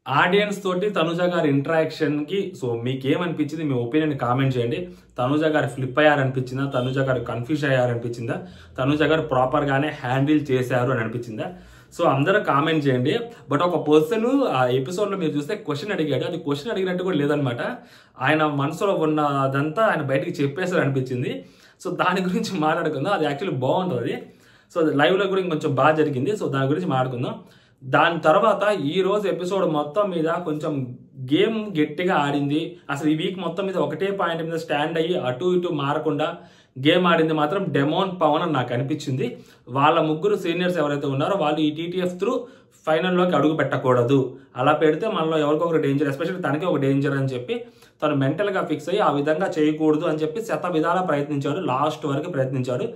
Audience తోటి తనుజ గారి ఇంటరాక్షన్కి so మీకేమనిపించింది, మీ opinion comment చేయండి. తనుజ గారు ఫ్లిప్ అయ్యారనిపించిందా, తనుజ గారు కన్ఫ్యూజ్ అయ్యారనిపించిందా, తనుజ గారు ప్రాపర్గానే హ్యాండిల్ చేశారు అని అనిపించిందా? సో అందరూ కామెంట్ చేయండి. బట్ ఒక పర్సన్ ఆ ఎపిసోడ్లో మీరు చూస్తే క్వశ్చన్ అడిగాడు, అది క్వశ్చన్ అడిగినట్టు కూడా లేదనమాట. ఆయన మనసులో ఉన్నదంతా ఆయన బయటికి చెప్పేసారు అనిపించింది. సో దాని గురించి మాట్లాడుకుందాం. అది యాక్చువల్లీ బాగుంటుంది. సో లైవ్లో కూడా ఇంకొంచెం బాగా జరిగింది. సో దాని గురించి మాట్లాడుకుందాం. దాని తర్వాత ఈ రోజు ఎపిసోడ్ మొత్తం మీద కొంచెం గేమ్ గట్టిగా ఆడింది. అసలు ఈ వీక్ మొత్తం మీద ఒకటే పాయింట్ మీద స్టాండ్ అయ్యి అటు ఇటు మారకుండా గేమ్ ఆడింది మాత్రం డెమోన్ పవన్ అని నాకు అనిపించింది. వాళ్ళ ముగ్గురు సీనియర్స్ ఎవరైతే ఉన్నారో వాళ్ళు ఈ టీటీఎఫ్ త్రూ ఫైనల్లోకి అడుగు పెట్టకూడదు. అలా పెడితే మనలో ఎవరికొకరు డేంజర్, ఎస్పెషల్లీ తనకే ఒక డేంజర్ అని చెప్పి తను మెంటల్గా ఫిక్స్ అయ్యి ఆ విధంగా చేయకూడదు అని చెప్పి శత విధాలా ప్రయత్నించాడు, లాస్ట్ వరకు ప్రయత్నించాడు.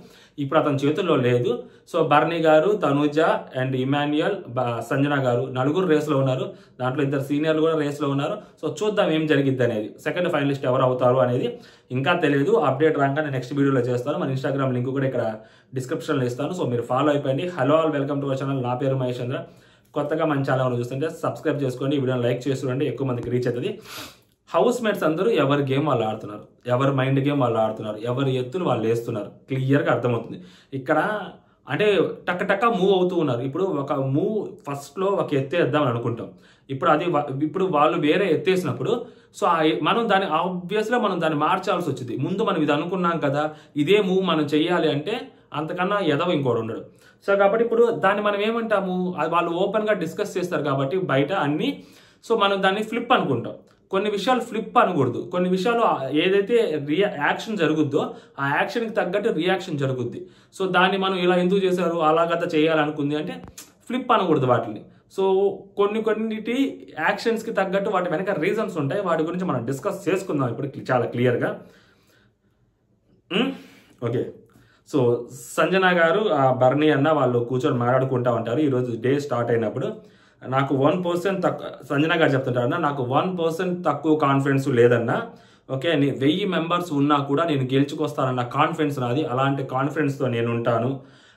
ఇప్పుడు అతని చేతుల్లో లేదు. సో బర్నీ గారు, తనుజ అండ్ ఇమాన్యుయల్, సంజన గారు నలుగురు రేస్లో ఉన్నారు. దాంట్లో ఇద్దరు సీనియర్లు కూడా రేస్లో ఉన్నారు. సో చూద్దాం ఏం జరిగిద్ది అనేది. సెకండ్ ఫైనలిస్ట్ ఎవరు అవుతారు అనేది ఇంకా తెలియదు. అప్డేట్ రాగానే నెక్స్ట్ వీడియోలో చేస్తాను. మన ఇన్స్టాగ్రామ్ లింక్ కూడా ఇక్కడ డిస్క్రిప్షన్లో ఇస్తాను. సో మీరు ఫాలో అయిపోయింది. Hello all, welcome to our channel. నా పేరు మహేష్ చంద్ర. కొత్తగా మన ఛానల్ చూస్తుంటే సబ్స్క్రైబ్ చేసుకోండి, వీడియోని లైక్ చేస్తుంటే ఎక్కువ మందికి రీచ్ అవుతుంది. హౌస్ మేట్స్ అందరూ ఎవరి గేమ్ వాళ్ళు ఆడుతున్నారు, ఎవరి మైండ్ గేమ్ వాళ్ళు ఆడుతున్నారు, ఎవరి ఎత్తులు వాళ్ళు వేస్తున్నారు. క్లియర్గా అర్థమవుతుంది. ఇక్కడ అంటే టక్క టక్క మూవ్ అవుతూ ఉన్నారు. ఇప్పుడు ఒక మూవ్ ఫస్ట్లో ఒక ఎత్తే వేద్దామని అనుకుంటాం. ఇప్పుడు వాళ్ళు వేరే ఎత్తేసినప్పుడు సో మనం దాన్ని ఆబ్వియస్గా మనం దాన్ని మార్చాల్సి వచ్చింది. ముందు మనం ఇది అనుకున్నాం కదా, ఇదే మూవ్ మనం చెయ్యాలి అంటే అంతకన్నా ఎదవ ఇంకోటి ఉండడు. సో కాబట్టి ఇప్పుడు దాన్ని మనం ఏమంటాము, అది వాళ్ళు ఓపెన్గా డిస్కస్ చేస్తారు కాబట్టి బయట అన్నీ. సో మనం దాన్ని ఫ్లిప్ అనుకుంటాం. కొన్ని విషయాలు ఫ్లిప్ అనకూడదు. కొన్ని విషయాలు ఏదైతే యాక్షన్ జరుగుద్దో ఆ యాక్షన్కి తగ్గట్టు రియాక్షన్ జరుగుద్ది. సో దాన్ని మనం ఇలా ఎందుకు చేశారు, అలాగతా చేయాలనుకుంది అంటే ఫ్లిప్ అనకూడదు వాటిని. సో కొన్నిటి యాక్షన్స్కి తగ్గట్టు వాటి వెనక రీజన్స్ ఉంటాయి. వాటి గురించి మనం డిస్కస్ చేసుకుందాం ఇప్పుడు చాలా క్లియర్గా. ఓకే. సో సంజన గారు, బర్నీ అన్న వాళ్ళు కూర్చొని మాట్లాడుకుంటూ ఉంటారు. ఈరోజు డే స్టార్ట్ అయినప్పుడు నాకు 1% తక్కువ, సంజన గారు చెప్తుంటారన్నా, నాకు 1% తక్కువ కాన్ఫిడెన్స్ లేదన్నా. ఓకే, 1000 మెంబర్స్ ఉన్నా కూడా నేను గెలుచుకొస్తానన్న కాన్ఫిడెన్స్ నాది. అలాంటి కాన్ఫిడెన్స్తో నేను ఉంటాను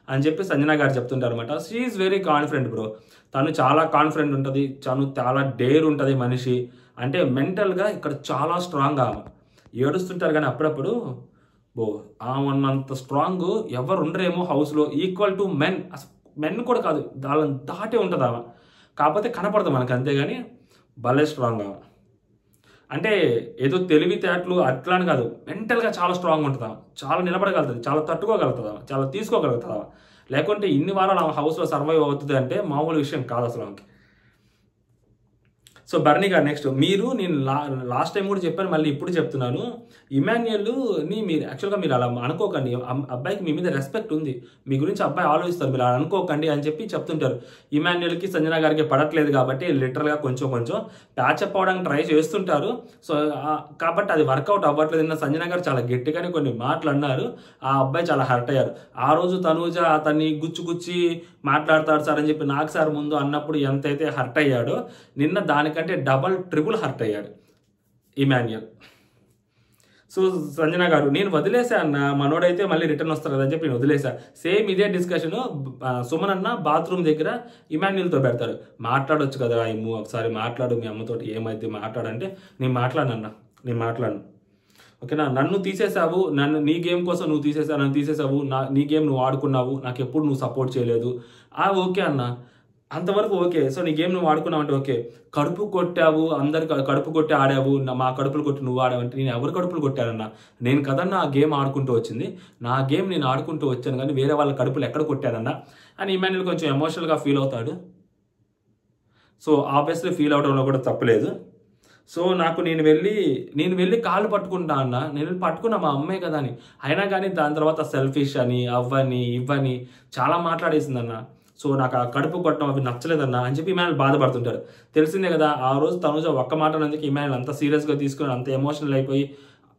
అని చెప్పి సంజన గారు చెప్తుంటారు అనమాట. She is very confident bro. తను చాలా కాన్ఫిడెంట్ ఉంటుంది, తను చాలా డేర్ ఉంటుంది మనిషి. అంటే మెంటల్గా ఇక్కడ చాలా స్ట్రాంగ్. ఆమె ఏడుస్తుంటారు కానీ అప్పుడప్పుడు ఆమెన్నంత స్ట్రాంగ్ ఎవరు ఉండరేమో హౌస్లో. ఈక్వల్ టు మెన్ కూడా కాదు, వాళ్ళని దాటే ఉంటుంది ఆమె. కాకపోతే కనపడదు మనకు, అంతేగాని భలే స్ట్రాంగ్ ఆమె. అంటే ఏదో తెలివితేటలు అట్లా అని కాదు, మెంటల్గా చాలా స్ట్రాంగ్ ఉంటుంది. చాలా నిలబడగలుగుతుంది, చాలా తట్టుకోగలుగుతుంది, చాలా తీసుకోగలుగుతుంది. లేకుంటే ఇన్ని వారాలు ఆమె హౌస్లో సర్వైవ్ అవుతుంది అంటే మామూలు విషయం కాదు అసలు ఆమెకి. సో బర్నీ గారు నెక్స్ట్, నేను లాస్ట్ టైం కూడా చెప్పాను, మళ్ళీ ఇప్పుడు చెప్తున్నాను. ఇమాన్యుయల్ని మీరు యాక్చువల్గా మీరు అలా అనుకోకండి. అబ్బాయికి మీ మీద రెస్పెక్ట్ ఉంది, మీ గురించి అబ్బాయి ఆలోచిస్తారు, మీరు అలా అనుకోకండి అని చెప్పి చెప్తుంటారు. ఇమాన్యుయల్కి సంజన గారికి పడట్లేదు కాబట్టి లిటరల్గా కొంచెం ప్యాచప్ అవడానికి ట్రై చేస్తుంటారు. సో కాబట్టి అది వర్కౌట్ అవ్వట్లేదు. సంజన గారు చాలా గట్టిగానే కొన్ని మాటలు అన్నారు. ఆ అబ్బాయి చాలా హర్ట్ అయ్యారు. ఆ రోజు తనుజ అతన్ని గుచ్చి మాట్లాడతాడు సార్ అని చెప్పి నాకు సార్ ముందు అన్నప్పుడు ఎంతైతే హర్ట్ అయ్యాడో, నిన్న దానికంటే డబల్ ట్రిపుల్ హర్ట్ అయ్యాడు ఇమాన్యుయల్. సో సంజన గారు, నేను వదిలేసా అన్న, మనోడైతే మళ్ళీ రిటర్న్ వస్తారు కదా అని చెప్పి నేను వదిలేసా. సేమ్ ఇదే డిస్కషన్ సుమన్ అన్న బాత్రూమ్ దగ్గర ఇమాన్యుయల్తో పెడతాడు. మాట్లాడొచ్చు కదా ఒకసారి మాట్లాడు మీ అమ్మతోటి, ఏమైతే మాట్లాడంటే నేను మాట్లాడను. ఓకేనా, నన్ను తీసేసావు, నీ గేమ్ కోసం నువ్వు నన్ను తీసేసావు, నీ గేమ్ నువ్వు ఆడుకున్నావు, నాకు ఎప్పుడు నువ్వు సపోర్ట్ చేయలేదు. ఓకే అన్న, అంతవరకు ఓకే. సో నీ గేమ్ నువ్వు ఆడుకున్నావు అంటే ఓకే. కడుపు కొట్టావు, అందరికి కడుపు కొట్టి ఆడావు, మా కడుపులు కొట్టి నువ్వు ఆడావంటే నేను ఎవరు కడుపులు కొట్టానన్నా? నేను కదన్నా ఆ గేమ్ ఆడుకుంటూ వచ్చింది, నా గేమ్ నేను ఆడుకుంటూ వచ్చాను కానీ వేరే వాళ్ళ కడుపులు ఎక్కడ కొట్టానన్నా అని ఇమాన్యుయల్ కొంచెం ఎమోషనల్గా ఫీల్ అవుతాడు. సో ఆబ్వియస్లీ ఫీల్ అవడంలో కూడా తప్పలేదు. సో నేను వెళ్ళి కాళ్ళు పట్టుకుంటా అన్న, నేను పట్టుకున్నా మా అమ్మే కదా అని. అయినా కానీ దాని తర్వాత సెల్ఫిష్ అని అవ్వని ఇవ్వని చాలా మాట్లాడేసిందన్న. సో నాకు ఆ కడుపు కొట్టడం అవి నచ్చలేదన్న అని చెప్పి ఇమాన్యుయల్ బాధపడుతుంటారు. తెలిసిందే కదా, ఆ రోజు తనుజ ఒక్క మాట అన్నందుకు ఇమాన్యుయల్ అంత సీరియస్గా తీసుకుని అంత ఎమోషనల్ అయిపోయి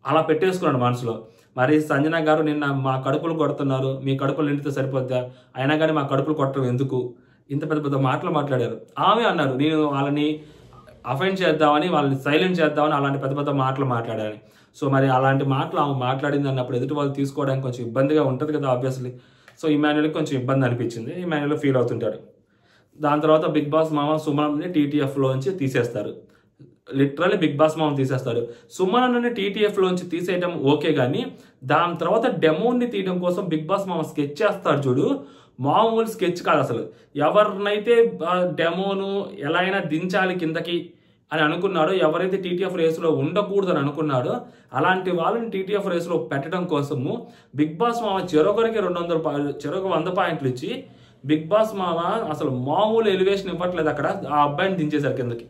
అలా పెట్టేసుకున్నాడు మనసులో. మరి సంజన గారు నిన్న మా కడుపులు కొడుతున్నారు, మీ కడుపులు నిండితే సరిపోద్దా, అయినా కానీ మా కడుపులు కొట్టడం ఎందుకు, ఇంత పెద్ద మాటలు మాట్లాడారు. ఆమె అన్నారు నేను వాళ్ళని అఫెండ్ చేద్దామని, వాళ్ళని సైలెంట్ చేద్దామని అలాంటి పెద్ద మాటలు మాట్లాడాలని. సో మరి అలాంటి మాటలు ఆమె మాట్లాడింది అన్నప్పుడు ఎదుటి వాళ్ళు తీసుకోవడానికి కొంచెం ఇబ్బందిగా ఉంటుంది కదా ఆబ్వియస్లీ. సో ఇమాన్యుయల్కి కొంచెం ఇబ్బంది అనిపించింది, ఇమాన్యుయల్ ఫీల్ అవుతుంటాడు. దాని తర్వాత బిగ్ బాస్ మామ సుమన్ని టీటీఎఫ్లోంచి తీసేస్తారు. లిటరల్లీ బిగ్ బాస్ మామ తీసేస్తాడు. సుమన్ అన్నని టీటీఎఫ్లోంచి తీసేయడం ఓకే, కానీ దాని తర్వాత డెమోని తీయడం కోసం బిగ్ బాస్ మామ స్కెచ్ చేస్తాడు చూడు, మామూలు స్కెచ్ కాదు అసలు. ఎవరినైతే డెమోను ఎలా అయినా దించాలి కిందకి అని అనుకున్నాడో, ఎవరైతే టీటీఎఫ్ రేసులో ఉండకూడదని అనుకున్నాడో అలాంటి వాళ్ళని టీటీఎఫ్ రేసులో పెట్టడం కోసము బిగ్ బాస్ మామ చెరొకరికి 200 చెరొక 100 పాయింట్లు ఇచ్చి బిగ్ బాస్ మామ అసలు మామూలు ఎలివేషన్ ఇవ్వట్లేదు. అక్కడ ఆ అబ్బాయిని దించేశారు కిందకి,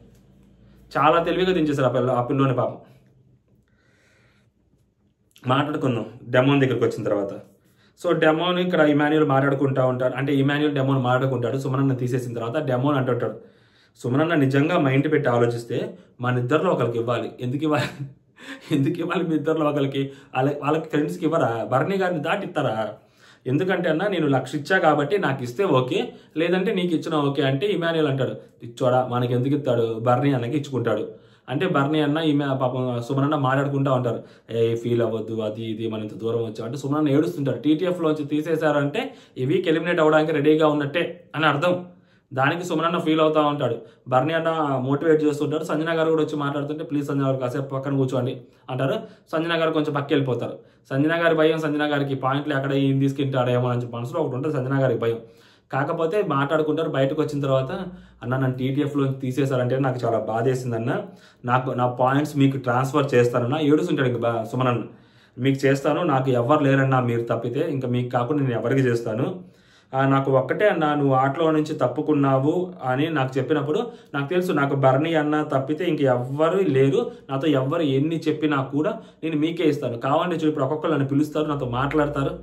చాలా తెలివిగా దించేశారు ఆ పిల్లోని పాపం. మాట్లాడుకుందాం డెమోన్ దగ్గరికి వచ్చిన తర్వాత. సో డెమోన్ ఇక్కడ ఇమాన్యుల్ మాట్లాడుకుంటూ ఉంటాడు, అంటే ఇమాన్యుల్ డెమోన్ మాట్లాడుకుంటాడు. సుమనన్న తీసేసిన తర్వాత డెమోన్ అంటుంటాడు, సుమనన్న నిజంగా మైండ్ పెట్టి ఆలోచిస్తే మన ఇద్దరిలో ఒకరికి ఇవ్వాలి. ఎందుకు ఇవ్వాలి మీ ఇద్దరిలో ఒకరికి? వాళ్ళకి ఫ్రెండ్స్కి ఇవ్వరా? బర్నీ గారిని దాటి ఇస్తారా? ఎందుకంటే అన్న నేను 1,00,000 ఇచ్చా కాబట్టి నాకు ఇస్తే ఓకే, లేదంటే నీకు ఇచ్చినా ఓకే అంటే ఇమాన్యుల్ అంటాడు, ఇచ్చోడా మనకి ఎందుకు ఇస్తాడు, బర్నీ అన్నకి ఇచ్చుకుంటాడు. అంటే బర్నీ అన్న ఈమె పాపం సుమనన్న మాట్లాడుకుంటూ ఉంటారు, ఫీల్ అవ్వద్దు అది ఇది మన ఇంత దూరం వచ్చాం అంటే. సుమనన్న ఏడుస్తుంటారు, టీటీఎఫ్లోంచి తీసేశారంటే ఈ వీక్ ఎలిమినేట్ అవ్వడానికి రెడీగా ఉన్నట్టే అని అర్థం. దానికి సుమనన్న ఫీల్ అవుతూ ఉంటాడు. బర్నీ అన్న మోటివేట్ చేస్తుంటారు. సంజన గారు కూడా వచ్చి మాట్లాడుతుంటే, ప్లీజ్ సంజన గారు కాసేపు పక్కన కూర్చోండి అంటారు. సంజన గారు కొంచెం పక్క వెళ్ళిపోతారు. సంజన గారి భయం, సంజన గారికి పాయింట్లు ఎక్కడ ఏం తీసుకుంటాడేమో అని మనసులో ఒకటి ఉంటుంది సంజన గారికి భయం. కాకపోతే మాట్లాడుకుంటారు. బయటకు వచ్చిన తర్వాత, అన్న నన్ను టీటీఎఫ్లో తీసేశారంటే నాకు చాలా బాధేసిందన్న, నా పాయింట్స్ మీకు ట్రాన్స్ఫర్ చేస్తానన్న. ఏడుస్తుంటాడు ఇంకా సుమనన్న, మీకు చేస్తాను, నాకు ఎవరు లేరన్నా మీరు తప్పితే, ఇంకా మీకు కాకుండా నేను ఎవరికి చేస్తాను, నాకు ఒక్కటే అన్న నువ్వు ఆటలో నుంచి తప్పుకున్నావు అని నాకు చెప్పినప్పుడు నాకు తెలుసు, నాకు బర్నీ అన్న తప్పితే ఇంక ఎవ్వరు లేరు, నాతో ఎవ్వరు ఎన్ని చెప్పినా కూడా నేను మీకే ఇస్తాను, కావాలంటే చూడు ఇప్పుడు ఒక్కొక్కరు నన్ను పిలుస్తారు, నాతో మాట్లాడతారు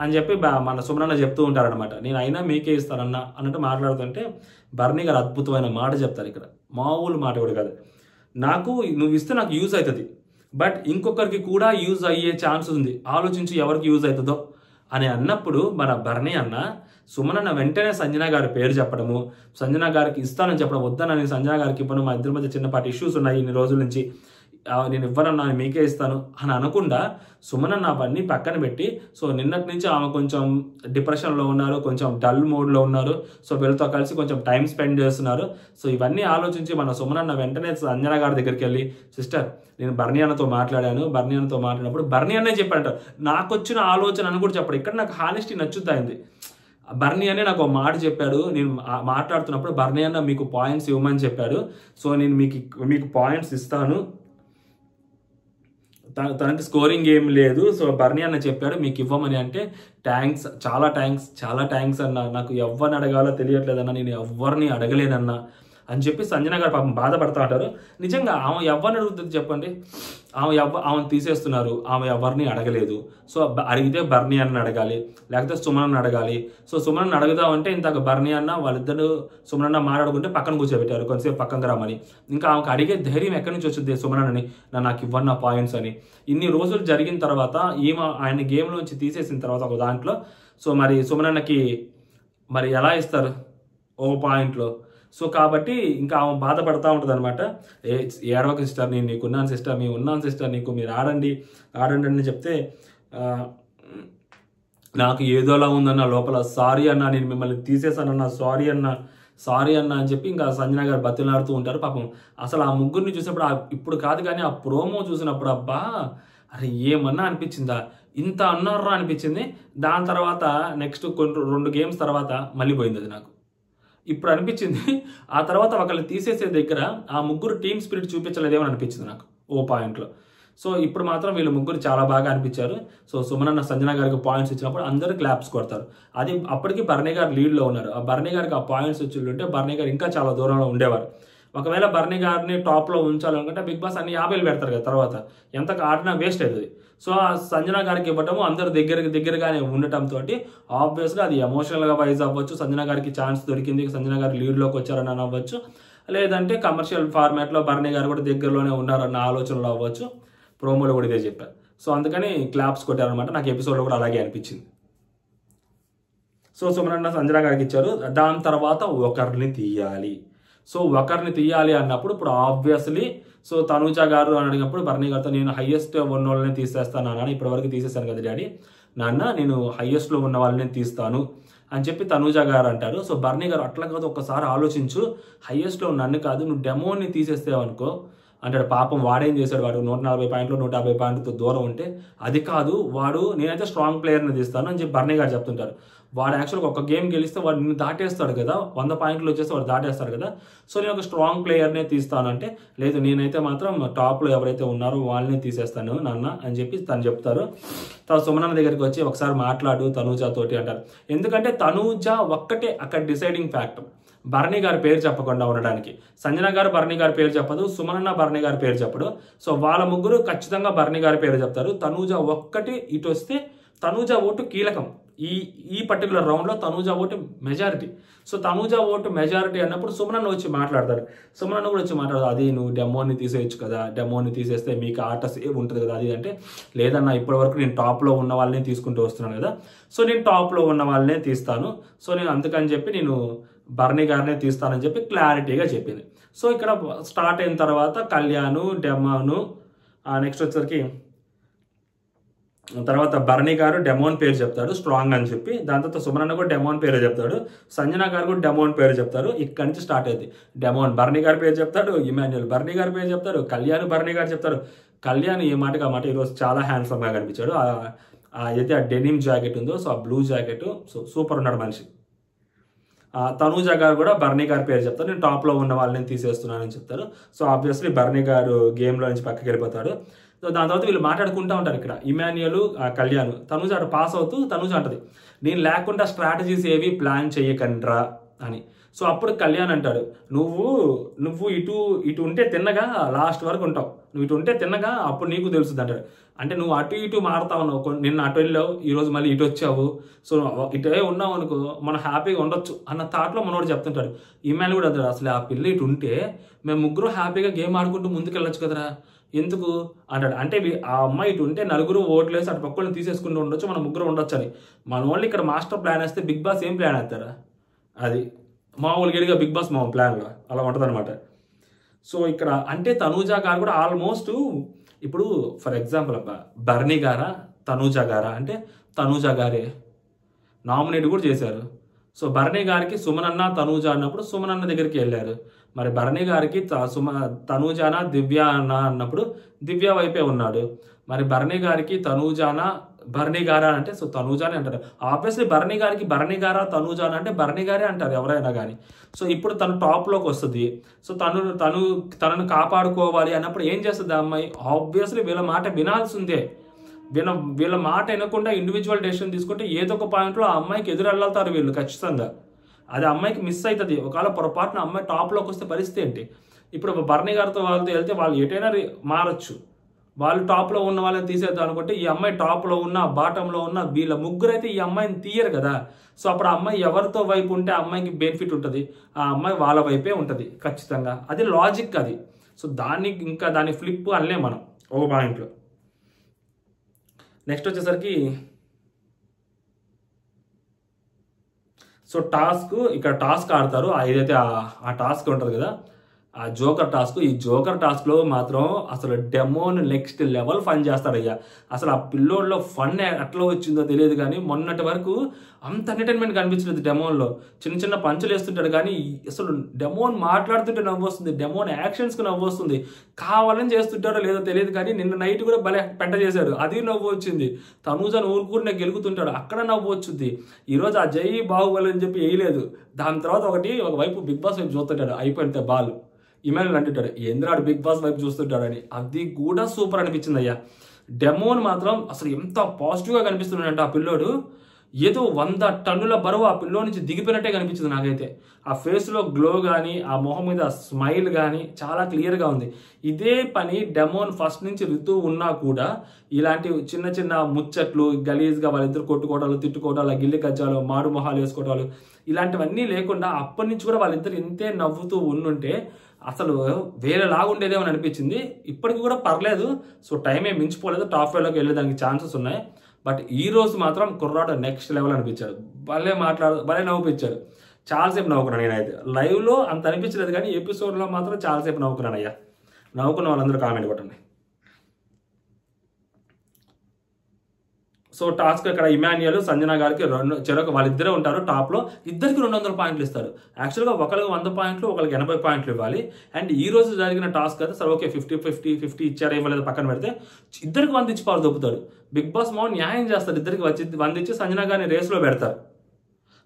అని చెప్పి మన సుమనన్న చెప్తూ ఉంటారనమాట. నేను అయినా మీకే ఇస్తానన్న అన్నట్టు మాట్లాడుతుంటే బర్నీ గారు అద్భుతమైన మాట చెప్తారు. ఇక్కడ మామూలు మాట కూడా కాదు, నాకు నువ్వు ఇస్తే నాకు యూజ్ అవుతుంది, బట్ ఇంకొకరికి కూడా యూజ్ అయ్యే ఛాన్స్ ఉంది, ఆలోచించి ఎవరికి యూజ్ అవుతుందో అని అన్నప్పుడు మన బర్నీ అన్న సుమనన్న వెంటనే సంజన గారి పేరు చెప్పడము, సంజన గారికి ఇస్తానని చెప్పడం, వద్దనని సంజన గారికి ఇవ్వను, మా ఇద్దరి మధ్య చిన్నపాటి ఇష్యూస్ ఉన్నాయి ఇన్ని రోజుల నుంచి, నేను ఇవ్వనన్నా మీకే ఇస్తాను అని అనకుండా సుమనన్న అవన్నీ పక్కన పెట్టి, సో నిన్నటి నుంచి ఆమె కొంచెం డిప్రెషన్లో ఉన్నారు, కొంచెం డల్ మోడ్లో ఉన్నారు, సో వీళ్ళతో కలిసి కొంచెం టైం స్పెండ్ చేస్తున్నారు. సో ఇవన్నీ ఆలోచించి మన సుమనన్న వెంటనే సంజన గారి దగ్గరికి వెళ్ళి, సిస్టర్ నేను బర్నీ అన్నతో మాట్లాడాను, బర్నీ అన్నతో మాట్లాడినప్పుడు బర్నీ అన్నే చెప్పాడంట, నాకు వచ్చిన ఆలోచన అని కూడా చెప్పాడు. ఇక్కడ నాకు హానెస్టీ నచ్చుతాయింది. బర్నీ అనే నాకు ఒక మాట చెప్పాడు, నేను మాట్లాడుతున్నప్పుడు బర్నీ అన్న మీకు పాయింట్స్ ఇవ్వమని చెప్పాడు, సో నేను మీకు పాయింట్స్ ఇస్తాను, తనకి స్కోరింగ్ ఏం లేదు, సో బర్నీ అన్న చెప్పాడు మీకు ఇవ్వమని. అంటే థ్యాంక్స్, చాలా థ్యాంక్స్ అన్న, నాకు ఎవరిని అడగాలో తెలియట్లేదన్న, నేను ఎవరిని అడగలేనన్నా అని చెప్పి సంజన గారు పాపం బాధపడతా ఉంటారు. నిజంగా ఆమె ఎవరిని అడుగుతుంది చెప్పండి, ఆమెను తీసేస్తున్నారు, ఆమె ఎవరిని అడగలేదు. సో అడిగితే బర్నీ అన్న అడగాలి, లేకపోతే సుమనన్న అడగాలి. సో సుమనన్న అడుగుదామంటే ఇంతకు బర్నీ అన్న వాళ్ళిద్దరు సుమనన్న మాట్లాడుకుంటే పక్కన కూర్చోబెట్టారు, కొంతసేపు పక్కన రమ్మని. ఇంకా ఆమెకు అడిగే ధైర్యం ఎక్కడి నుంచి వచ్చింది సుమనన్నని, నాకు ఇవ్వన్న పాయింట్స్ అని. ఇన్ని రోజులు జరిగిన తర్వాత ఆయన గేమ్లోంచి తీసేసిన తర్వాత ఒక దాంట్లో, సో మరి సుమనన్నకి మరి ఎలా ఇస్తారు ఓ పాయింట్లో? సో కాబట్టి ఇంకా ఆమె బాధపడతా ఉంటుంది అనమాట. ఏడవక సిస్టర్, నేను నీకున్నాను సిస్టర్, మేము ఉన్నాను సిస్టర్, మీరు ఆడండి అని చెప్తే, నాకు ఏదోలా ఉందన్న లోపల, సారీ అన్న నేను మిమ్మల్ని తీసేసానన్న, సారీ అన్న అని చెప్పి ఇంకా సంజన గారు బతిలాడుతూ ఉంటారు. పాపం అసలు ఆ ముగ్గురిని చూసినప్పుడు, ఇప్పుడు కాదు కానీ ఆ ప్రోమో చూసినప్పుడు, అబ్బా అరే ఏమన్నా అనిపించిందా, ఇంత అన్నారా అనిపించింది. దాని తర్వాత నెక్స్ట్ 2 గేమ్స్ తర్వాత మళ్ళీ పోయింది అది నాకు. ఇప్పుడు అనిపించింది ఆ తర్వాత ఒకళ్ళు తీసేసే దగ్గర ఆ ముగ్గురు టీమ్ స్పిరిట్ చూపించలేదేమో అనిపించింది నాకు ఓ పాయింట్లో. సో ఇప్పుడు మాత్రం వీళ్ళు ముగ్గురు చాలా బాగా అనిపించారు. సో సుమనన్న సంజన గారికి పాయింట్స్ ఇచ్చినప్పుడు అందరూ క్లాప్స్ కొడతారు. అది అప్పటికి బర్నీ గారు లీడ్లో ఉన్నారు. ఆ బర్నీ గారికి ఆ పాయింట్స్ వచ్చి ఉంటే బర్నీ గారు ఇంకా చాలా దూరంలో ఉండేవారు. ఒకవేళ బర్నీ గారిని టాప్లో ఉంచాలనుకుంటే బిగ్ బాస్ అన్ని 50 పెడతారు కదా, తర్వాత ఎంత ఆడినా వేస్ట్ అవుతుంది. సో ఆ సంజన గారికి ఇవ్వటము అందరు దగ్గరగానే ఉండటంతో ఆబ్వియస్గా అది ఎమోషనల్గా వైజ్ అవ్వచ్చు, సంజన గారికి ఛాన్స్ దొరికింది, సంజన గారు లీడ్లోకి వచ్చారని అవ్వచ్చు, లేదంటే కమర్షియల్ ఫార్మాట్లో బర్నీ గారు కూడా దగ్గరలోనే ఉన్నారన్న ఆలోచనలో అవ్వచ్చు. ప్రోమోలో కూడా ఇదే చెప్పారు. సో అందుకని క్లాప్స్ కొట్టారనమాట. నాకు ఎపిసోడ్లో కూడా అలాగే అనిపించింది. సో సుమనన్న సంజన గారికి ఇచ్చారు. దాని తర్వాత ఒకరిని తీయాలి. సో ఒకరిని తీయాలి అన్నప్పుడు ఇప్పుడు ఆబ్వియస్లీ సో తనూజ గారు అని అడిగినప్పుడు బర్నీ గారితో, నేను హైయెస్ట్ ఉన్న వాళ్ళని తీసేస్తాను నాన్న, ఇప్పటివరకు తీసేస్తాను కదా డాడీ, నాన్న నేను హైయెస్ట్లో ఉన్న వాళ్ళని తీస్తాను అని చెప్పి తనూజ గారు అంటారు. సో బర్నీ గారు అట్లా కాదు, ఒక్కసారి ఆలోచించు, హైయెస్ట్లో నన్ను కాదు నువ్వు డెమోని తీసేస్తావనుకో అంటాడు. పాపం వాడేం చేశాడు, వాడు 140 పాయింట్లు 150 పాయింట్లతో దూరం ఉంటే అది కాదు వాడు, నేనైతే స్ట్రాంగ్ ప్లేయర్ని తీస్తాను అని చెప్పి బర్నీ గారు చెప్తుంటారు. వాడు యాక్చువల్గా ఒక గేమ్ గెలిస్తే వాడు నిన్ను దాటేస్తాడు కదా, 100 పాయింట్లు వచ్చేసి వాడు దాటేస్తాడు కదా, సో నేను ఒక స్ట్రాంగ్ ప్లేయర్నే తీస్తాను అంటే, లేదు నేనైతే మాత్రం టాప్లో ఎవరైతే ఉన్నారో వాళ్ళని తీసేస్తాను నాన్న అని చెప్పి తను చెప్తారు. తర్వాత సుమనన్న దగ్గరికి వచ్చి ఒకసారి మాట్లాడు తనూజ తోటి అంటారు. ఎందుకంటే తనూజ ఒక్కటే అక్కడ డిసైడింగ్ ఫ్యాక్టర్, బర్నీ గారి పేరు చెప్పకుండా ఉండడానికి. సంజన గారు బర్నీ గారి పేరు చెప్పదు, సుమనన్న బర్నీ గారి పేరు చెప్పడు. సో వాళ్ళ ముగ్గురు ఖచ్చితంగా బర్నీ గారి పేరు చెప్తారు. తనూజ ఒక్కటి ఇటు వస్తే తనూజ ఓటు కీలకం. ఈ పర్టికులర్ రౌండ్లో Tanuja vote majority. So Tanuja vote majority అన్నప్పుడు సుమనన్న వచ్చి మాట్లాడతారు. సుమనన్న కూడా వచ్చి మాట్లాడతారు, అది నువ్వు డెమోని తీసేయచ్చు కదా, డెమోని తీసేస్తే మీకు ఆట సేవ్ ఉంటుంది కదా అది అంటే, లేదన్నా ఇప్పటి వరకు నేను టాప్లో ఉన్న వాళ్ళని తీసుకుంటూ వస్తున్నాను కదా, సో నేను టాప్లో ఉన్న వాళ్ళనే తీస్తాను, సో నేను అందుకని చెప్పి నేను బర్నీ గారినే తీస్తానని చెప్పి క్లారిటీగా చెప్పింది. సో ఇక్కడ స్టార్ట్ అయిన తర్వాత కళ్యాణ్ డెమోను, నెక్స్ట్ వచ్చేసరికి తర్వాత బర్నీ గారు డెమోన్ పేరు చెప్తాడు స్ట్రాంగ్ అని చెప్పి, దాని తర్వాత సుమనన్న కూడా డెమోన్ పేరు చెప్తాడు, సంజన గారు కూడా డెమోన్ పేరు చెప్తారు. ఇక్కడి నుంచి స్టార్ట్ అయింది. డెమోన్ బర్నీ గారి పేరు చెప్తాడు, ఇమాన్యుయల్ బర్నీ గారి పేరు చెప్తారు, కళ్యాణ్ బర్నీ గారు చెప్తారు. కళ్యాణ్ ఈ మాటకి ఆ మాట ఈరోజు చాలా హ్యాండ్సమ్గా కనిపించాడు. ఏదైతే ఆ డెనిమ్ జాకెట్ ఉందో, సో ఆ బ్లూ జాకెట్, సో సూపర్ ఉన్నాడు మనిషి. తనూజ గారు కూడా బర్నీ గారి పేరు చెప్తారు, నేను టాప్లో ఉన్న వాళ్ళని తీసేస్తున్నానని చెప్తారు. సో ఆబ్వియస్లీ బర్నీ గారు గేమ్లో నుంచి పక్కకి వెళ్ళిపోతాడు. సో దాని తర్వాత వీళ్ళు మాట్లాడుకుంటూ ఉంటారు. ఇక్కడ ఇమాన్యుయల్ కళ్యాణ్, తనూజ అటు పాస్ అవుతూ తనూజ అంటది, నేను లేకుండా స్ట్రాటజీస్ ఏవి ప్లాన్ చేయకండ్రా అని. సో అప్పుడు కళ్యాణ్ అంటాడు, నువ్వు ఇటు ఉంటే తిన్నగా లాస్ట్ వరకు ఉంటావు, నువ్వు ఇటు ఉంటే తిన్నగా అప్పుడు నీకు తెలుస్తుంది అంటాడు. అంటే నువ్వు అటు ఇటు మారుతావు, నువ్వు నిన్న అటు వెళ్ళావు, ఈరోజు మళ్ళీ ఇటు వచ్చావు, సో ఇటే ఉన్నావు అనుకో మనం హ్యాపీగా ఉండొచ్చు అన్న థాట్లో మనోడు చెప్తుంటాడు. ఈమెయిల్ కూడా అంటాడు, అసలు ఆ పిల్ల ఇటు ఉంటే మేము ముగ్గురు హ్యాపీగా గేమ్ ఆడుకుంటూ ముందుకు వెళ్ళొచ్చు కదరా, ఎందుకు అంటాడు. అంటే ఆ అమ్మాయి ఇటు ఉంటే నలుగురు ఓట్లేసి అటు పక్కన తీసేసుకుంటూ ఉండొచ్చు, మనం ముగ్గురు ఉండొచ్చు అని. మన వాళ్ళు ఇక్కడ మాస్టర్ ప్లాన్ వేస్తే బిగ్ బాస్ ఏం ప్లాన్ వేస్తారా, అది మామూలు గడిగా బిగ్ బాస్ మా ప్లాన్లో అలా ఉంటుంది అనమాట. సో ఇక్కడ అంటే తనూజ గారు కూడా ఆల్మోస్ట్ ఇప్పుడు ఫర్ ఎగ్జాంపుల్ బర్నీ గారా తనూజ గారా అంటే తనూజ గారే నామినేట్ కూడా చేశారు. సో బర్నీ గారికి సుమనన్న తనూజ అన్నప్పుడు సుమనన్న దగ్గరికి వెళ్ళారు. మరి బర్నీ గారికి తనూజానా దివ్యానా అన్నప్పుడు దివ్య వైపే ఉన్నాడు. మరి బర్నీ గారికి తనూజానా బర్నీ గారా అంటే సో తనూజానే అంటారు. ఆబ్వియస్లీ బర్నీ గారికి బర్నీ గారా తనూజానా అంటే బర్నీ గారే అంటారు ఎవరైనా కానీ. సో ఇప్పుడు తను టాప్లోకి వస్తుంది. సో తనను కాపాడుకోవాలి అన్నప్పుడు ఏం చేస్తుంది ఆ అమ్మాయి, ఆబ్వియస్లీ వీళ్ళ మాట వినాల్సిందే. వీళ్ళ మాట వినకుండా ఇండివిజువల్ డెసిషన్ తీసుకుంటే ఏదో ఒక పాయింట్లో ఆ అమ్మాయికి ఎదురెళ్తారు వీళ్ళు ఖచ్చితంగా. అది అమ్మాయికి మిస్ అవుతుంది. ఒకవేళ పొరపాటున అమ్మాయి టాప్లోకి వస్తే పరిస్థితి ఏంటి? ఇప్పుడు బర్నీ గారితో వాళ్ళతో వెళ్తే వాళ్ళు ఎటైనా మారచ్చు. వాళ్ళు టాప్లో ఉన్న వాళ్ళని తీసేద్దాం అనుకుంటే ఈ అమ్మాయి టాప్లో ఉన్న బాటంలో ఉన్న వీళ్ళ ముగ్గురైతే ఈ అమ్మాయిని తీయరు కదా. సో అప్పుడు ఆ అమ్మాయి ఎవరితో వైపు ఉంటే ఆ అమ్మాయికి బెనిఫిట్ ఉంటుంది, ఆ అమ్మాయి వాళ్ళ వైపే ఉంటుంది ఖచ్చితంగా. అది లాజిక్ అది. సో దాన్ని ఫ్లిప్ అనలే మనం ఒక పాయింట్లో. నెక్స్ట్ వచ్చేసరికి సో ఇక్కడ టాస్క్ ఆడతారు. ఏదైతే ఆ టాస్క్ ఉంటుంది కదా, ఆ జోకర్ టాస్క్. ఈ జోకర్ టాస్క్లో మాత్రం అసలు డెమోన్ నెక్స్ట్ లెవెల్ ఫన్ చేస్తాడయ్యా. అసలు ఆ పిల్లోడ్లో ఫన్ ఎట్లా వచ్చిందో తెలియదు కానీ మొన్నటి వరకు అంత ఎంటర్టైన్మెంట్ కనిపించలేదు డెమోన్లో. చిన్న పంచులు వేస్తుంటాడు కానీ అసలు డెమోన్ మాట్లాడుతుంటే నవ్వు వస్తుంది, డెమోన్ యాక్షన్స్కి నవ్వు వస్తుంది. కావాలని చేస్తుంటాడో లేదో తెలియదు కానీ నిన్న నైట్ కూడా భలే పెంట చేశాడు, అది నవ్వు వచ్చింది. తనూజను ఊరుకూరినే గెలుగుతుంటాడు, అక్కడ నవ్వు వచ్చింది. ఈరోజు ఆ జై బాహుబలి అని చెప్పి వేయలేదు. దాని తర్వాత ఒకవైపు బిగ్ బాస్ వైపు చూస్తుంటాడు, అయిపోయితే బాల్ ఇమాన్యుయల్ అంటుంటాడు ఏంద్రాడు బిగ్ బాస్ వైపు చూస్తుంటాడని. అది కూడా సూపర్ అనిపించింది అయ్యా. డెమోన్ మాత్రం అసలు ఎంత పాజిటివ్గా కనిపిస్తున్నాడంటే ఆ పిల్లోడు ఏదో 100 టన్నుల బరువు ఆ పిల్లో నుంచి దిగిపోయినట్టే కనిపించింది నాకైతే. ఆ ఫేస్లో గ్లో కానీ ఆ మొహం మీద స్మైల్ కానీ చాలా క్లియర్గా ఉంది. ఇదే పని డెమోన్ ఫస్ట్ నుంచి ఋతు ఉన్నా కూడా ఇలాంటి చిన్న ముచ్చట్లు గలీజ్గా వాళ్ళిద్దరు కొట్టుకోవడాలు తిట్టుకోవడాలు గిల్లి కజ్జాలు మాడు మొహాలు వేసుకోవడాలు ఇలాంటివన్నీ లేకుండా అప్పటి నుంచి కూడా వాళ్ళిద్దరు ఇంతే నవ్వుతూ ఉండుంటే అసలు వేరేలాగా ఉండేదేమని అనిపించింది. ఇప్పటికి కూడా పర్లేదు. సో టైం ఏం మించిపోలేదు, టాప్ 5లోకి వెళ్ళేదానికి ఛాన్సెస్ ఉన్నాయి. బట్ ఈ రోజు మాత్రం కుర్రాడు నెక్స్ట్ లెవెల్ అనిపించాడు. భలే నవ్వుపించాడు. చాలాసేపు నవ్వుకున్నాను నేనైతే. లైవ్లో అంత అనిపించలేదు కానీ ఎపిసోడ్లో మాత్రం చాలాసేపు నవ్వుకున్నాను అయ్యా. నవ్వుకున్న వాళ్ళందరూ కామెంట్ కొట్టండి. సో టాస్క్ ఇక్కడ ఇమాన్యుయల్ సంజన గారికి చెరొక వాళ్ళిద్దరే ఉంటారు టాప్లో, ఇద్దరికి 200 పాయింట్లు ఇస్తారు. యాక్చువల్గా ఒకరికి 100 పాయింట్లు, ఒకరికి 80 పాయింట్లు ఇవ్వాలి. అండ్ ఈ రోజు జరిగిన టాస్క్ అయితే సరే ఓకే 50-50 ఇచ్చారు ఇవ్వలేదు పక్కన పెడితే, ఇద్దరికి 100 ఇచ్చి పవర్ దొప్పుతాడు. బిగ్ బాస్ మౌన్ న్యాయం చేస్తారు, ఇద్దరికి 100 ఇచ్చి సంజన గారిని రేస్లో పెడతారు.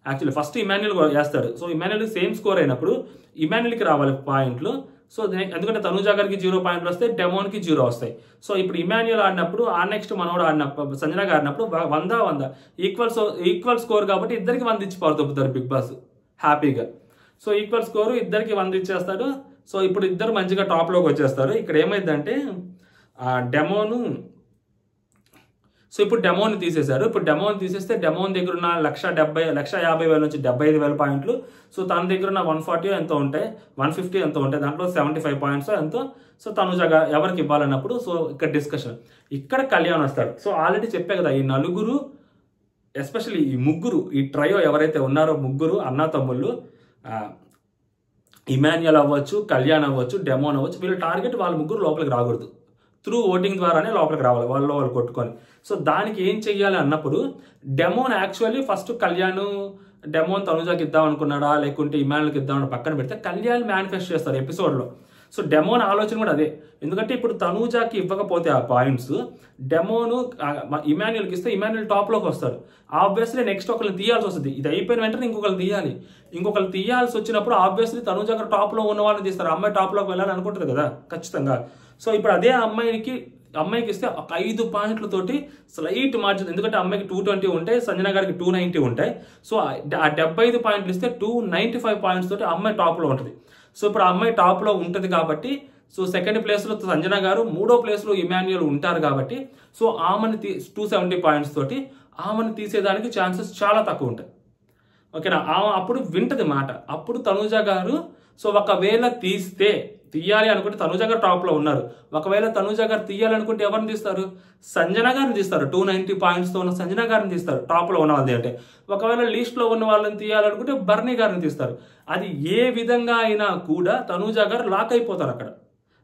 యాక్చువల్లీ ఫస్ట్ ఇమాన్యుయల్ చేస్తాడు. సో ఇమాన్యుయల్ సేమ్ స్కోర్ అయినప్పుడు ఇమాన్యుయల్కి రావాలి పాయింట్లు. సో ఎందుకంటే తనూజ గారికి 0 పాయింట్లు వస్తాయి, డెమోన్కి 0 వస్తాయి. సో ఇప్పుడు ఇమాన్యుయల్ ఆడినప్పుడు ఆ నెక్స్ట్ మనోడు ఆడినప్పుడు సంజన గారు ఆడినప్పుడు 100 ఈక్వల్ స్కోర్ కాబట్టి ఇద్దరికి 100 ఇచ్చి పవర్ దొప్పుతారు బిగ్ బాస్ హ్యాపీగా. సో ఈక్వల్ స్కోర్ ఇద్దరికి 100 ఇచ్చేస్తాడు. సో ఇప్పుడు ఇద్దరు మంచిగా టాప్లోకి వచ్చేస్తారు. ఇక్కడ ఏమైందంటే డెమోను, సో ఇప్పుడు డెమోని తీసేశారు. ఇప్పుడు డెమోని తీసేస్తే డెమోన్ దగ్గర ఉన్న 1,50,000 నుంచి 75,000 పాయింట్లు. సో తన దగ్గర ఉన్న 140 ఎంతో ఉంటాయి, 150 ఎంతో ఉంటాయి, దాంట్లో 75 పాయింట్స్ ఎంతో. సో తనుజ ఎవరికి ఇవ్వాలన్నప్పుడు సో ఇక్కడ డిస్కషన్, ఇక్కడ కళ్యాణ్ వస్తాడు. సో ఆల్రెడీ చెప్పే కదా ఈ నలుగురు, ఎస్పెషల్లీ ఈ ముగ్గురు, ఈ ట్రయో ఎవరైతే ఉన్నారో ముగ్గురు అన్నా తమ్ముళ్ళు, ఇమాన్యుయల్ అవ్వచ్చు, కళ్యాణ్ అవ్వచ్చు, డెమోన్ అవ్వచ్చు, వీళ్ళ టార్గెట్ వాళ్ళ ముగ్గురు లోపలికి రాకూడదు, త్రూ ఓటింగ్ ద్వారానే లోపలికి రావాలి వాళ్ళు కొట్టుకొని. సో దానికి ఏం చెయ్యాలి అన్నప్పుడు Demon actually first Kalyan Demon తనుజాకి ఇద్దాం అనుకున్నాడా లేకుంటే ఇమాన్యుయల్కి ఇద్దామని పక్కన పెడితే కళ్యాణ్ మేనిఫెస్ట్ చేస్తారు ఎపిసోడ్లో. సో డెమోన్ ఆలోచన కూడా అదే, ఎందుకంటే ఇప్పుడు తనుజాకి ఇవ్వకపోతే ఆ పాయింట్స్ డెమోను ఇమాన్యుయల్కి ఇస్తే ఇమాన్యుయల్ టాప్లోకి వస్తాడు. ఆబ్వియస్లీ నెక్స్ట్ ఒకరిని తీయాల్సి వస్తుంది, ఇది అయిపోయిన వెంటనే ఇంకొకరు తీయాల్సి వచ్చినప్పుడు ఆబ్వియస్లీ తనుజ గారు టాప్లో ఉన్న వాళ్ళని తీస్తారు. అమ్మాయి టాప్లోకి వెళ్ళాలని అనుకుంటుంది కదా ఖచ్చితంగా. సో ఇప్పుడు అదే అమ్మాయికి ఇస్తే ఒక 5 పాయింట్లతోటి స్లైట్ మార్జిన్, ఎందుకంటే అమ్మాయికి 220 ఉంటాయి, సంజన గారికి 290 ఉంటాయి. సో ఆ 75 పాయింట్లు ఇస్తే 295 పాయింట్స్ తోటి అమ్మాయి టాప్లో ఉంటుంది. సో ఇప్పుడు ఆ అమ్మాయి టాప్లో ఉంటుంది కాబట్టి సో సెకండ్ ప్లేస్లో సంజన గారు, మూడో ప్లేస్లో ఇమాన్యుయల్ ఉంటారు కాబట్టి సో ఆమెను 270 పాయింట్స్ తోటి ఆమెను తీసేదానికి ఛాన్సెస్ చాలా తక్కువ ఉంటాయి. ఓకేనా, అప్పుడు వింటది మాట. అప్పుడు తనుజ గారు సో ఒకవేళ తీయాలి అనుకుంటే తనుజ గారు టాప్లో ఉన్నారు, ఒకవేళ తనుజ గారు తీయాలనుకుంటే ఎవరిని తీస్తారు? సంజన గారిని తీస్తారు. 290 పాయింట్స్తో ఉన్న సంజన గారిని తీస్తారు టాప్లో ఉన్న వాళ్ళది. అంటే ఒకవేళ లీస్ట్లో ఉన్న వాళ్ళని తీయాలనుకుంటే బర్నీ గారిని తీస్తారు. అది ఏ విధంగా అయినా కూడా తనుజ గారు లాక్ అయిపోతారు అక్కడ,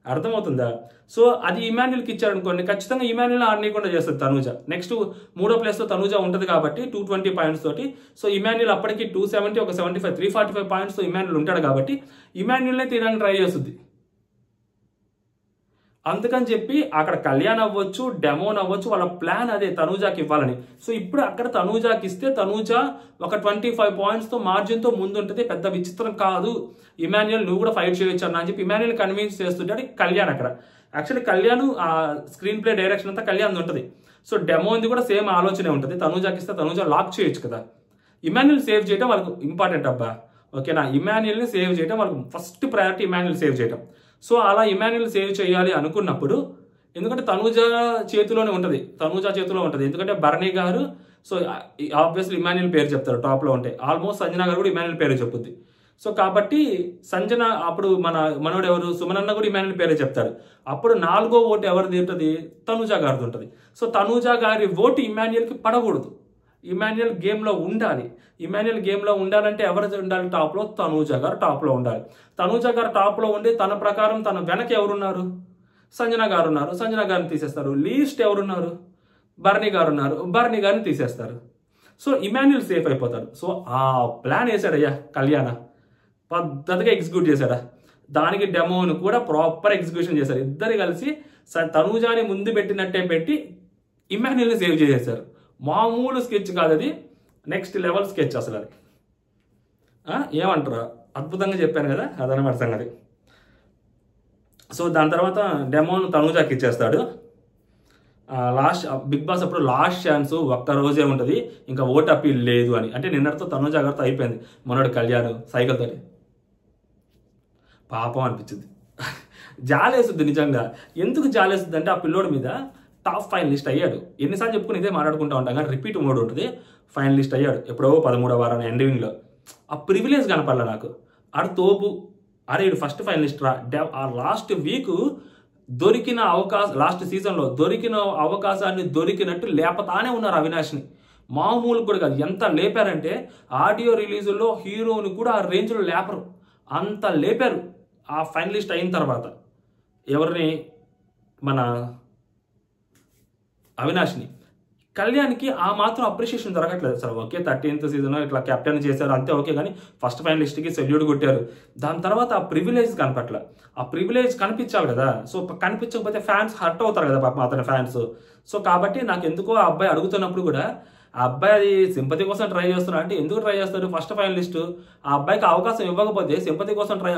అర్థమవుతుందా? సో అది ఇమాన్యుయల్కి ఇచ్చారనుకోండి, ఖచ్చితంగా ఇమాన్యుయల్ ఆడనీయకుండా చేస్తుంది తనుజ. నెక్స్ట్ మూడో ప్లేస్లో తనుజ ఉంటుంది కాబట్టి 220 పాయింట్స్ తోటి. సో ఇమాన్యుయల్ అప్పటికి 270, ఒక 75, 345 పాయింట్స్తో ఇమాన్యుయల్ ఉంటాడు కాబట్టి ఇమాన్యుయల్నే తీయడానికి ట్రై చేస్తుంది. అందుకని చెప్పి అక్కడ కళ్యాణ్ అవ్వచ్చు, డెమోన్ అవ్వచ్చు, వాళ్ళ ప్లాన్ అదే తనుజాకి ఇవ్వాలని. సో ఇప్పుడు అక్కడ తనుజాకి ఇస్తే తనుజ ఒక 25 పాయింట్స్తో మార్జిన్తో ముందుంటుంది, పెద్ద విచిత్రం కాదు, ఇమాన్యుయల్ నువ్వు కూడా ఫైట్ చేయొచ్చు అన్న అని చెప్పి ఇమాన్యుయల్ కన్విన్స్ చేస్తుంటాడు కళ్యాణ్ అక్కడ. యాక్చువల్లీ కళ్యాణ్ ఆ స్క్రీన్ ప్లే డైరెక్షన్ అంతా కళ్యాణ్ ఉంటుంది. సో డెమోన్ది కూడా సేమ్ ఆలోచనే ఉంటుంది, తనుజాకి ఇస్తే తనుజ లాక్ చేయొచ్చు కదా. ఇమాన్యుయల్ సేవ్ చేయడం వాళ్ళకు ఇంపార్టెంట్ అబ్బా, ఓకేనా. ఇమాన్యుయల్ని సేవ్ చేయడం వాళ్ళకు ఫస్ట్ ప్రయారిటీ, ఇమాన్యుయల్ సేవ్ చేయడం. సో అలా ఇమాన్యుయల్ సేవ్ చేయాలి అనుకున్నప్పుడు, ఎందుకంటే తనుజ చేతిలో ఉంటుంది, ఎందుకంటే బర్నీ గారు సో ఆబ్వియస్లీ ఇమాన్యుయల్ పేరు చెప్తారు టాప్లో ఉంటే, ఆల్మోస్ట్ సంజన గారు కూడా ఇమాన్యుయల్ పేరు చెప్పుద్ది. సో కాబట్టి సంజన అప్పుడు మనోడు ఎవరు సుమనన్న కూడా ఇమాన్యుయల్ పేరే చెప్తాడు. అప్పుడు 4వ ఓటు ఎవరిది ఉంటుంది? తనుజ గారిది ఉంటుంది. సో తనుజ గారి ఓటు ఇమాన్యుయల్కి పడకూడదు, ఇమాన్యుయల్ గేమ్లో ఉండాలి. ఇమాన్యుయల్ గేమ్లో ఉండాలంటే ఎవరు ఉండాలి? టాప్లో తనుజ గారు టాప్లో ఉండాలి. తనుజ గారు టాప్లో ఉండి తన ప్రకారం తన వెనక ఎవరున్నారు? సంజన గారు ఉన్నారు, సంజన గారిని తీసేస్తారు. లీస్ట్ ఎవరున్నారు? బర్నీ గారు ఉన్నారు, బర్నీ గారిని తీసేస్తారు. సో ఇమాన్యుయల్ సేఫ్ అయిపోతాడు. సో ఆ ప్లాన్ వేసాడయ్యా కళ్యాణ, పద్ధతిగా ఎగ్జిక్యూట్ చేశాడా. దానికి డెమోను కూడా ప్రాపర్ ఎగ్జిక్యూషన్ చేశారు. ఇద్దరు కలిసి తనుజాని ముందు పెట్టినట్టే పెట్టి ఇమాన్యుయల్ని సేవ్ చేసేసారు. మామూలు స్కెచ్ కాదు అది, నెక్స్ట్ లెవెల్ స్కెచ్ అసలు అది. ఏమంటారు, అద్భుతంగా చెప్పాను కదా, అదనమాట సంగతి. సో దాని తర్వాత డెమోను తనుజాకి ఇచ్చేస్తాడు. లాస్ట్ బిగ్ బాస్ అప్పుడు లాస్ట్ ఛాన్స్ ఒక్క రోజే ఉంటుంది, ఇంకా ఓట్ అప్పీల్ లేదు అని. అంటే నిన్నటితో తనుజ గారితో అయిపోయింది. మనోడు కళ్యాణ్ సైకిల్ తోటి పాపం అనిపించింది, జాలేస్తుంది నిజంగా. ఎందుకు జాలేస్తుంది అంటే ఆ పిల్లోడి మీద టాప్ ఫైనలిస్ట్ అయ్యాడు. ఎన్నిసార్లు చెప్పుకుని ఇదే మాట్లాడుకుంటూ ఉంటాం కానీ రిపీట్ మోడ్ ఉంటుంది. ఫైనలిస్ట్ అయ్యాడు ఎప్పుడో 13వ వారం ఎండింగ్లో. ఆ ప్రివిలేజ్ కనపడలే నాకు. ఆడు తోపు, అరే ఇడు ఫస్ట్ ఫైనలిస్ట్ రా. ఆ లాస్ట్ వీక్ దొరికిన అవకాశం, లాస్ట్ సీజన్లో దొరికిన అవకాశాన్ని దొరికినట్టు లేపతానే ఉన్నారు అవినాష్ని. మామూలు కూడా కాదు, ఎంత లేపారంటే ఆడియో రిలీజుల్లో హీరోని కూడా ఆ రేంజ్లో లేపరు, అంత లేపారు ఆ ఫైనలిస్ట్ అయిన తర్వాత. ఎవరిని? మన అవినాష్ని. కళ్యాణ్కి ఆ మాత్రం అప్రిషియేషన్ దొరకట్లేదు. సార్ ఓకే 13th సీజన్ ఇట్లా కెప్టెన్ చేశారు అంతే ఓకే, కానీ ఫస్ట్ ఫైనలిస్ట్కి సెల్యూట్ కొట్టారు. దాని తర్వాత ఆ ప్రివిలేజ్ కనపట్ల. ఆ ప్రివిలేజ్ కనిపించాలి కదా. సో కనిపించకపోతే ఫ్యాన్స్ హర్ట్ అవుతారు కదా పాపం అతని ఫ్యాన్స్. సో కాబట్టి నాకు ఎందుకో ఆ అబ్బాయి అడుగుతున్నప్పుడు కూడా ఆ అబ్బాయి అది సింపతి కోసం ట్రై చేస్తున్నా అంటే ఎందుకు ట్రై చేస్తారు? ఫస్ట్ ఫైనలిస్ట్ ఆ అబ్బాయికి అవకాశం ఇవ్వకపోతే సింపతి కోసం ట్రై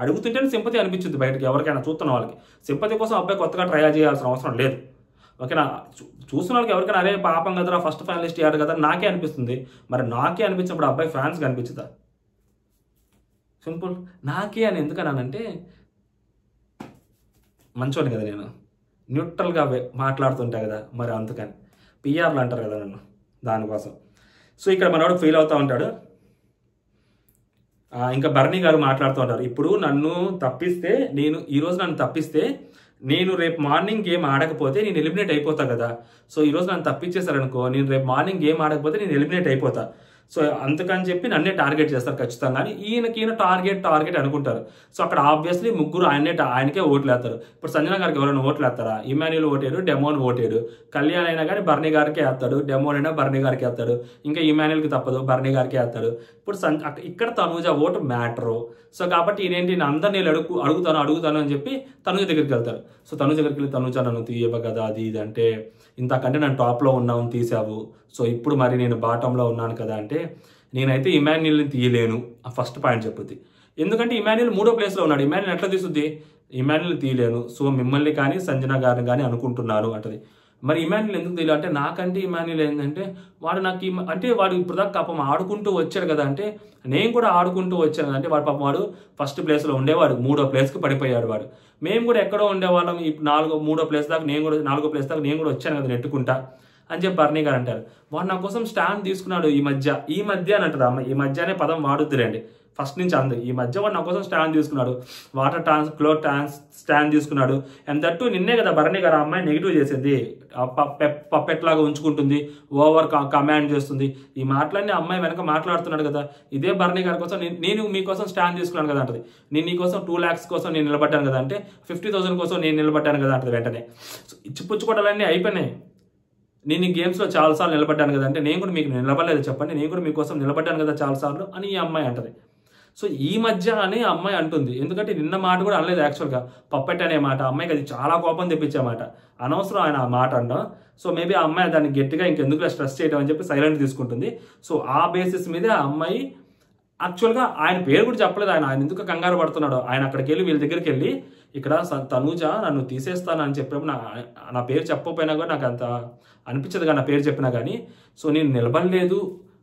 అడుగుతుంటేనే సింపతి అనిపించింది బయటకి ఎవరికైనా చూస్తున్న వాళ్ళకి. సింపతి కోసం అబ్బాయి కొత్తగా ట్రై చేయాల్సిన అవసరం లేదు. ఓకేనా? చూస్తున్న వాళ్ళకి ఎవరికైనా అరే పాపం కదరా ఫస్ట్ ఫైనలిస్ట్ అయ్యాడు కదా నాకే అనిపిస్తుంది. మరి నాకే అనిపించినప్పుడు అబ్బాయి ఫ్యాన్స్ కనిపించుదా? సింపుల్. నాకే అని ఎందుకన్నానంటే మంచోని కదా నేను, న్యూట్రల్గా మాట్లాడుతుంటా కదా, మరి అందుకని పిఆర్లు అంటారు కదా నన్ను దానికోసం. సో ఇక్కడ మనవాడు ఫీల్ అవుతూ ఉంటాడు. ఇంకా బర్నీ గారు మాట్లాడుతూ ఉంటారు, ఇప్పుడు నన్ను తప్పిస్తే నన్ను తప్పిస్తే నేను రేపు మార్నింగ్ గేమ్ ఆడకపోతే నేను ఎలిమినేట్ అయిపోతా కదా. సో ఈరోజు నన్ను తప్పించేశారనుకో, నేను రేపు మార్నింగ్ గేమ్ ఆడకపోతే నేను ఎలిమినేట్ అయిపోతా. సో అందుకని చెప్పి నన్నే టార్గెట్ చేస్తారు ఖచ్చితంగా అని ఈయన టార్గెట్ అనుకుంటారు. సో అక్కడ ఆబ్వియస్లీ ముగ్గురు ఆయనకే ఓట్లు వేస్తారు. ఇప్పుడు సంజన గారికి ఎవరైనా ఓట్లు వేస్తారా? ఇమాన్యుల్ ఓటేడు, డెమోన్ ఓటేడు. కళ్యాణ్ అయినా కానీ బర్నీ గారికి వేస్తాడు, డెమోన్ అయినా బర్నీ గారికి వేస్తాడు, ఇంకా ఇమాన్యుల్కి తప్పదు బర్నీ గారికి వేస్తాడు. ఇప్పుడు ఇక్కడ తనూజ ఓటు మ్యాటరు. సో కాబట్టి ఈయనేంటి అందరినీ అడుగుతాను అని చెప్పి తనూజ దగ్గరికి వెళ్తారు. సో తనూజ దగ్గరికి వెళ్ళి తనూజ నన్ను తీయవ కదా అది ఇది అంటే, ఇంతకంటే నేను టాప్లో ఉన్నాను తీసావు, సో ఇప్పుడు మరి నేను బాటంలో ఉన్నాను కదా అంటే, నేనైతే ఇమాన్యుల్ని తీయలేను ఆ ఫస్ట్ పాయింట్ చెప్పుద్ది. ఎందుకంటే ఇమాన్యుల్ 3వ ప్లేస్లో ఉన్నాడు. ఇమాన్యుల్ ఎట్లా తీసుద్ది? ఇమాన్యుల్ తీయలేను, సో మిమ్మల్ని కానీ సంజన గారిని కానీ అనుకుంటున్నాను అంటది. మరి ఇమాన్యుల్ ఎందుకు తెలియదు అంటే, నాకంటే ఇమాన్యుల్ ఏంటంటే వాడు నాకు అంటే వాడు ఇప్పుడు దాకా పాపం ఆడుకుంటూ వచ్చాడు కదా, అంటే నేను కూడా ఆడుకుంటూ వచ్చాను అంటే వాడు పాపం వాడు ఫస్ట్ ప్లేస్లో ఉండేవాడు, 3వ ప్లేస్కి పడిపోయాడు వాడు. మేము కూడా ఎక్కడో ఉండేవాళ్ళం, ఈ 3వ ప్లేస్ దాకా నేను కూడా 4వ ప్లేస్ దాకా నేను కూడా వచ్చాను కదా నెట్టుకుంటా అని చెప్పి బర్నీ గారు అంటారు. వాడు నా కోసం స్టాండ్ తీసుకున్నాడు ఈ మధ్య అని అంటారు అమ్మ. ఈ మధ్య అనే పదం వాడుద్దురండి ఫస్ట్ నుంచి అందు. ఈ మధ్య వాడు నా కోసం స్టాండ్ తీసుకున్నాడు, క్లోత్ స్టాండ్ తీసుకున్నాడు. అండ్ దట్టు నిన్నే కదా బర్నీ గారు ఆ అమ్మాయి నెగిటివ్ చేసేది, పప్పెట్లాగా ఉంచుకుంటుంది, ఓవర్ కమాండ్ చేస్తుంది. ఈ మాటలన్నీ అమ్మాయి వెనక మాట్లాడుతున్నాడు కదా. ఇదే బర్నీ గారి కోసం నేను మీకోసం స్టాండ్ తీసుకున్నాను కదా అంటది. నేను నీకోసం 2 lakhs కోసం నేను నిలబడ్డాను కదా అంటే, 50,000 కోసం నేను నిలబడ్డాను కదా అంటది. వెంటనే ఇచ్చిపుచ్చుకోవడాలన్నీ అయిపోయినాయి. నేను ఈ గేమ్స్లో చాలాసార్లు నిలబడ్డాను కదా అంటే, నేను కూడా మీకు నిలబడలేదు చెప్పండి, నేను కూడా మీకోసం నిలబడ్డాను కదా చాలాసార్లు అని ఈ అమ్మాయి అంటది. సో ఈ మధ్య అని అమ్మాయి అంటుంది. ఎందుకంటే నిన్న మాట కూడా అనలేదు యాక్చువల్గా, పప్పెట్ అనే మాట అమ్మాయికి అది చాలా కోపం తెప్పించే మాట, అనవసరం ఆయన ఆ మాట అన్నా. సో మేబీ ఆ అమ్మాయి దాన్ని గట్టిగా ఇంకెందుకు స్ట్రెస్ చేయడం అని చెప్పి సైలెంట్ తీసుకుంటుంది. సో ఆ బేసిస్ మీదే ఆ అమ్మాయి యాక్చువల్గా ఆయన పేరు కూడా చెప్పలేదు. ఆయన ఎందుకు కంగారు పడుతున్నాడో, ఆయన అక్కడికి వెళ్ళి వీళ్ళ దగ్గరికి వెళ్ళి ఇక్కడ తనూజ నన్ను తీసేస్తాను అని చెప్పినప్పుడు నా పేరు చెప్పకపోయినా కూడా నాకు అంత అనిపించదు కానీ నా పేరు చెప్పినా కానీ. సో నేను నిలబడలేదు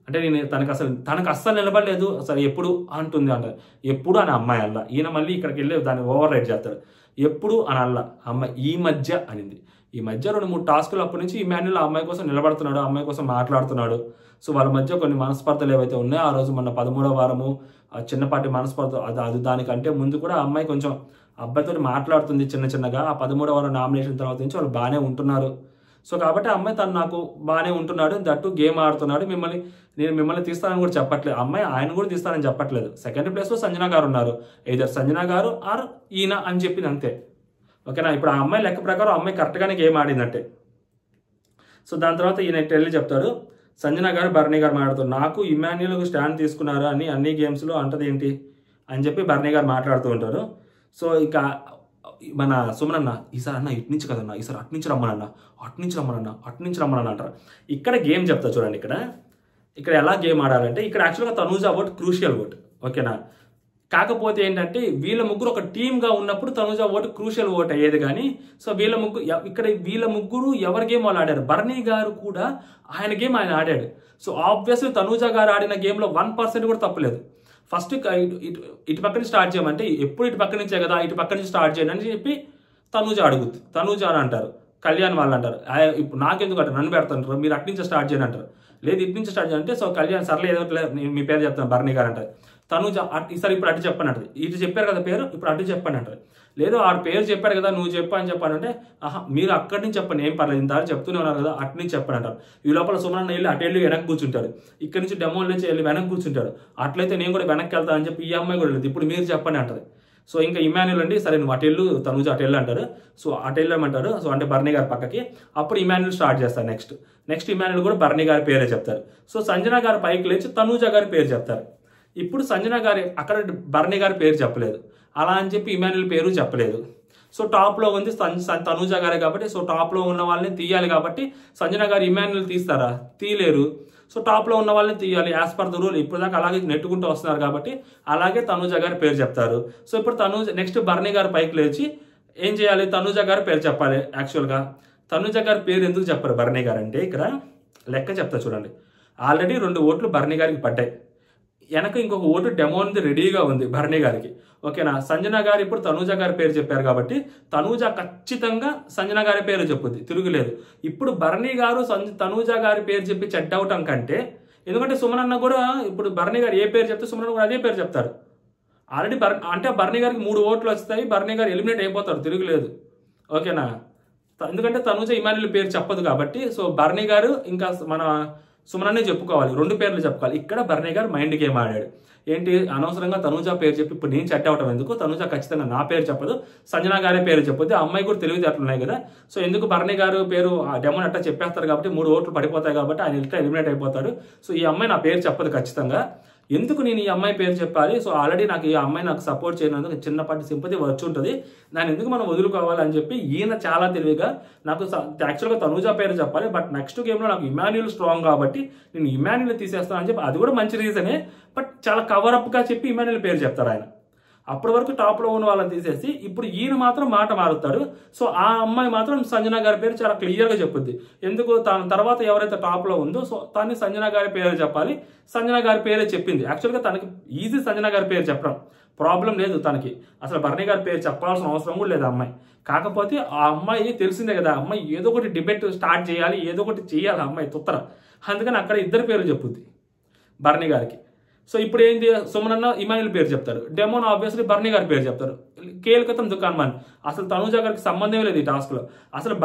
అంటే నేను తనకు అస్సలు నిలబడలేదు అసలు ఎప్పుడు అంటుంది అంటారు. ఎప్పుడు అని అమ్మాయి అల్ల. ఈయన మళ్ళీ ఇక్కడికి వెళ్ళి దాన్ని ఓవర్ రైడ్ చేస్తాడు. ఎప్పుడు అని అల్ల అమ్మాయి ఈ మధ్య అనింది. ఈ మధ్య 2-3 టాస్కులు అప్పటి నుంచి ఇమాన్యుల్ ఆ అమ్మాయి కోసం నిలబడుతున్నాడు, ఆ అమ్మాయి కోసం మాట్లాడుతున్నాడు. సో వాళ్ళ మధ్య కొన్ని మనస్పర్ధలు ఏవైతే ఉన్నాయో, ఆ రోజు మొన్న 13వ వారము చిన్నపాటి మనస్పర్ధ అది దానికంటే ముందు కూడా ఆ అమ్మాయి కొంచెం అబ్బాయితో మాట్లాడుతుంది చిన్నగా. ఆ 13వ వారం నామినేషన్ తర్వాత నుంచి వాళ్ళు బాగానే ఉంటున్నారు. సో కాబట్టి ఆ అమ్మాయి తను నాకు బాగానే ఉంటున్నాడు, దట్టు గేమ్ ఆడుతున్నాడు, నేను మిమ్మల్ని తీస్తానని కూడా చెప్పట్లేదు. అమ్మాయి ఆయన కూడా తీస్తానని చెప్పట్లేదు. సెకండ్ ప్లేస్లో సంజన గారు ఉన్నారు, either సంజన గారు ఆర్ ఈయన అని చెప్పింది అంతే. ఓకేనా? ఇప్పుడు ఆ అమ్మాయి లెక్క ప్రకారం అమ్మాయి కరెక్ట్గానే గేమ్ ఆడిందంటే. సో దాని తర్వాత ఈయన వెళ్ళి చెప్తాడు, సంజన గారు బర్నీ గారు మాట్లాడుతారు, నాకు ఇమాన్యుల్ స్టాండ్ తీసుకున్నారు అని అన్ని గేమ్స్లో అంటది ఏంటి అని చెప్పి బర్నీ గారు మాట్లాడుతూ ఉంటారు. సో ఇక మన సుమనన్న ఈసారి అన్న ఇటు నుంచి కదన్నా, ఈసారి అటు నుంచి రమ్మనన్న అంటారు. ఇక్కడ గేమ్ చెప్తా చూడండి. ఇక్కడ ఎలా గేమ్ ఆడాలంటే, ఇక్కడ యాక్చువల్గా తనూజ ఓట్ క్రూషియల్ ఓట్. ఓకేనా? కాకపోతే ఏంటంటే వీళ్ళ ముగ్గురు ఒక టీమ్గా ఉన్నప్పుడు తనూజ ఓటు క్రూషియల్ ఓట్ అయ్యేది. కానీ సో వీళ్ళ ముగ్గురు ఎవరి గేమ్ వాళ్ళు ఆడారు. బర్నీ గారు కూడా ఆయన గేమ్ ఆయన ఆడాడు. సో ఆబ్వియస్లీ తనూజ గారు ఆడిన గేమ్లో 1% కూడా తప్పలేదు. ఫస్ట్ ఇటు పక్క నుంచి స్టార్ట్ చేయమంటే, ఎప్పుడు ఇటు పక్క నుంచే కదా, ఇటు పక్క నుంచి స్టార్ట్ చేయండి అని చెప్పి తనూజ అడుగుద్ది. తనూజ అని అంటారు, కళ్యాణ్ వాళ్ళు అంటారు. ఇప్పుడు నాకెందుకు అంటారు, నన్ను పెడతాంటారు, మీరు అటు నుంచి స్టార్ట్ చేయండి అంటారు. లేదు ఇటు నుంచి స్టార్ట్ చేయాలంటే, సో కళ్యాణ్ సర్లే ఏదో మీ పేరు చెప్తాను బర్నీ గారు అంటారు. తనూజ ఈసారి ఇప్పుడు అటు చెప్పని అంటది. ఇటు చెప్పారు కదా పేరు, ఇప్పుడు అటు చెప్పని అంటారు. లేదు ఆడు పేరు చెప్పాడు కదా నువ్వు చెప్పు అని చెప్పానంటే, మీరు అక్కడి నుంచి చెప్పండి ఏం పర్లేదు, ఇంతవరకు చెప్తూనే ఉన్నారు కదా అటు నుంచి చెప్పని అంటారు. ఈ లోపల సుమనన్న వెళ్ళి అటు వెళ్ళి వెనక్కి కూర్చుంటాడు, ఇక్కడ నుంచి డెమోల నుంచి వెళ్ళి వెనక్కి కూర్చుంటాడు. అట్లయితే నేను కూడా వెనక్కి వెళ్తాను అని చెప్పి ఈ అమ్మాయి కూడా లేదు, ఇప్పుడు మీరు చెప్పని అంటది. సో ఇంకా ఇమాన్యుల్ అండి, సరే నువ్వు అటెళ్ళు తనూజ అటెళ్ళు అంటారు. సో అటెళ్ళమంటారు. సో అంటే బర్నీ గారి పక్కకి. అప్పుడు ఇమాన్యుల్ స్టార్ట్ చేస్తారు. నెక్స్ట్ ఇమాన్యుల్ కూడా బర్నీ గారి పేరే చెప్తారు. సో సంజన గారి పైకి లేచి తనూజ గారి పేరు చెప్తారు. ఇప్పుడు సంజన గారి అక్కడ బర్నీ గారి పేరు చెప్పలేదు. అలా అని చెప్పి ఇమాన్యుల్ పేరు చెప్పలేదు. సో టాప్లో ఉంది తనూజ గారే కాబట్టి, సో టాప్లో ఉన్న వాళ్ళని తీయాలి కాబట్టి సంజన గారు ఇమాన్యుల్ తీస్తారా? తీయలేరు. సో టాప్లో ఉన్న వాళ్ళని తీయాలి యాజ్ పర్ ద రూల్. ఇప్పుడు దాకా అలాగే నెట్టుకుంటూ వస్తున్నారు కాబట్టి అలాగే తనూజ గారి పేరు చెప్తారు. సో ఇప్పుడు నెక్స్ట్ బర్నీ గారు పైకి లేచి ఏం చేయాలి? తనూజ గారి పేరు చెప్పాలి. యాక్చువల్గా తనూజ గారి పేరు ఎందుకు చెప్పారు బర్నీ గారు అంటే, ఇక్కడ లెక్క చెప్తా చూడండి. ఆల్రెడీ 2 ఓట్లు బర్నీ గారికి పడ్డాయి. వెనక ఇంకొక ఓటు డెమోది రెడీగా ఉంది బర్నీ గారికి. ఓకేనా? సంజన గారు ఇప్పుడు తనూజ గారి పేరు చెప్పారు కాబట్టి తనూజ ఖచ్చితంగా సంజన గారి పేరు చెప్పుద్ది, తిరుగులేదు. ఇప్పుడు బర్నీ గారు తనూజ గారి పేరు చెప్పి చెడ్ అవటం కంటే, ఎందుకంటే సుమనన్న కూడా ఇప్పుడు బర్నీ గారు ఏ పేరు చెప్తే సుమనన్న కూడా అదే పేరు చెప్తారు. ఆల్రెడీ అంటే బర్నీ గారికి 3 ఓట్లు వస్తాయి, బర్నీ గారు ఎలిమినేట్ అయిపోతారు, తిరుగులేదు. ఓకేనా? ఎందుకంటే తనూజ ఇమాన్యుల్ పేరు చెప్పదు కాబట్టి. సో బర్నీ గారు ఇంకా మన సుమనన్నే చెప్పుకోవాలి, 2 పేర్లు చెప్పుకోవాలి. ఇక్కడ బర్నీ గారు మైండ్ గేమ్ ఆడాడు. ఏంటి, అనవసరంగా తనూజ పేరు చెప్పి ఇప్పుడు నేను చెట్ అవటం ఎందుకు? తనూజ ఖచ్చితంగా నా పేరు చెప్పదు, సంజన గారి పేరు చెప్పొద్దు. ఆ అమ్మాయి కూడా తెలివితేటలున్నాయి కదా. సో ఎందుకు బర్నీ గారు పేరు డెమోన్ అట్టా చెప్పేస్తారు కాబట్టి 3 ఓట్లు పడిపోతాయి కాబట్టి ఆయన ఇట్లా ఎలిమినేట్ అయిపోతాడు. సో ఈ అమ్మాయి నా పేరు చెప్పదు ఖచ్చితంగా, ఎందుకు నేను ఈ అమ్మాయి పేరు చెప్పాలి? సో ఆల్రెడీ నాకు ఈ అమ్మాయి నాకు సపోర్ట్ చేయనందుకు చిన్నపాటి సింపతి వచ్చి ఉంటుంది, దాన్ని ఎందుకు మనం వదులుకోవాలి అని చెప్పి ఈయన చాలా తెలివిగా నాకు యాక్చువల్గా తనూజ పేరు చెప్పాలి, బట్ నెక్స్ట్ గేమ్లో నాకు ఇమాన్యుల్ స్ట్రాంగ్ కాబట్టి నేను ఇమాన్యుల్ తీసేస్తాను అని చెప్పి, అది కూడా మంచి రీజనే, బట్ చాలా కవరప్గా చెప్పి ఇమాన్యుల్ పేరు చెప్తారు ఆయన. అప్పటి వరకు టాప్లో ఉన్న వాళ్ళని తీసేసి ఇప్పుడు ఈయన మాత్రం మాట మారుతాడు. సో ఆ అమ్మాయి మాత్రం సంజన గారి పేరు చాలా క్లియర్గా చెప్పుద్ది. ఎందుకు, తన తర్వాత ఎవరైతే టాప్లో ఉందో సో తను సంజన గారి పేరు చెప్పాలి, సంజన గారి పేరే చెప్పింది. యాక్చువల్గా తనకి ఈజీ సంజన గారి పేరు చెప్పడం, ప్రాబ్లం లేదు తనకి, అసలు బర్నీ గారి పేరు చెప్పాల్సిన అవసరం కూడా లేదు అమ్మాయి. కాకపోతే ఆ అమ్మాయి తెలిసిందే కదా, అమ్మాయి ఏదో ఒకటి డిబేట్ స్టార్ట్ చేయాలి, ఏదో ఒకటి చేయాలి అమ్మాయి తుత్తర, అందుకని అక్కడ ఇద్దరు పేరు చెప్పుద్ది బర్నీ గారికి. సో ఇప్పుడు ఏంటి, సుమనన్న ఇమాన్యుల్ పేరు చెప్తారు, డెమోన్ ఆబ్వియస్లీ బర్నీ గారి పేరు చెప్తారు, కేల్కతం దుకాన్ మాన్. అసలు తనూజ గారికి సంబంధమే లేదు ఈ టాస్క్లో. అసలు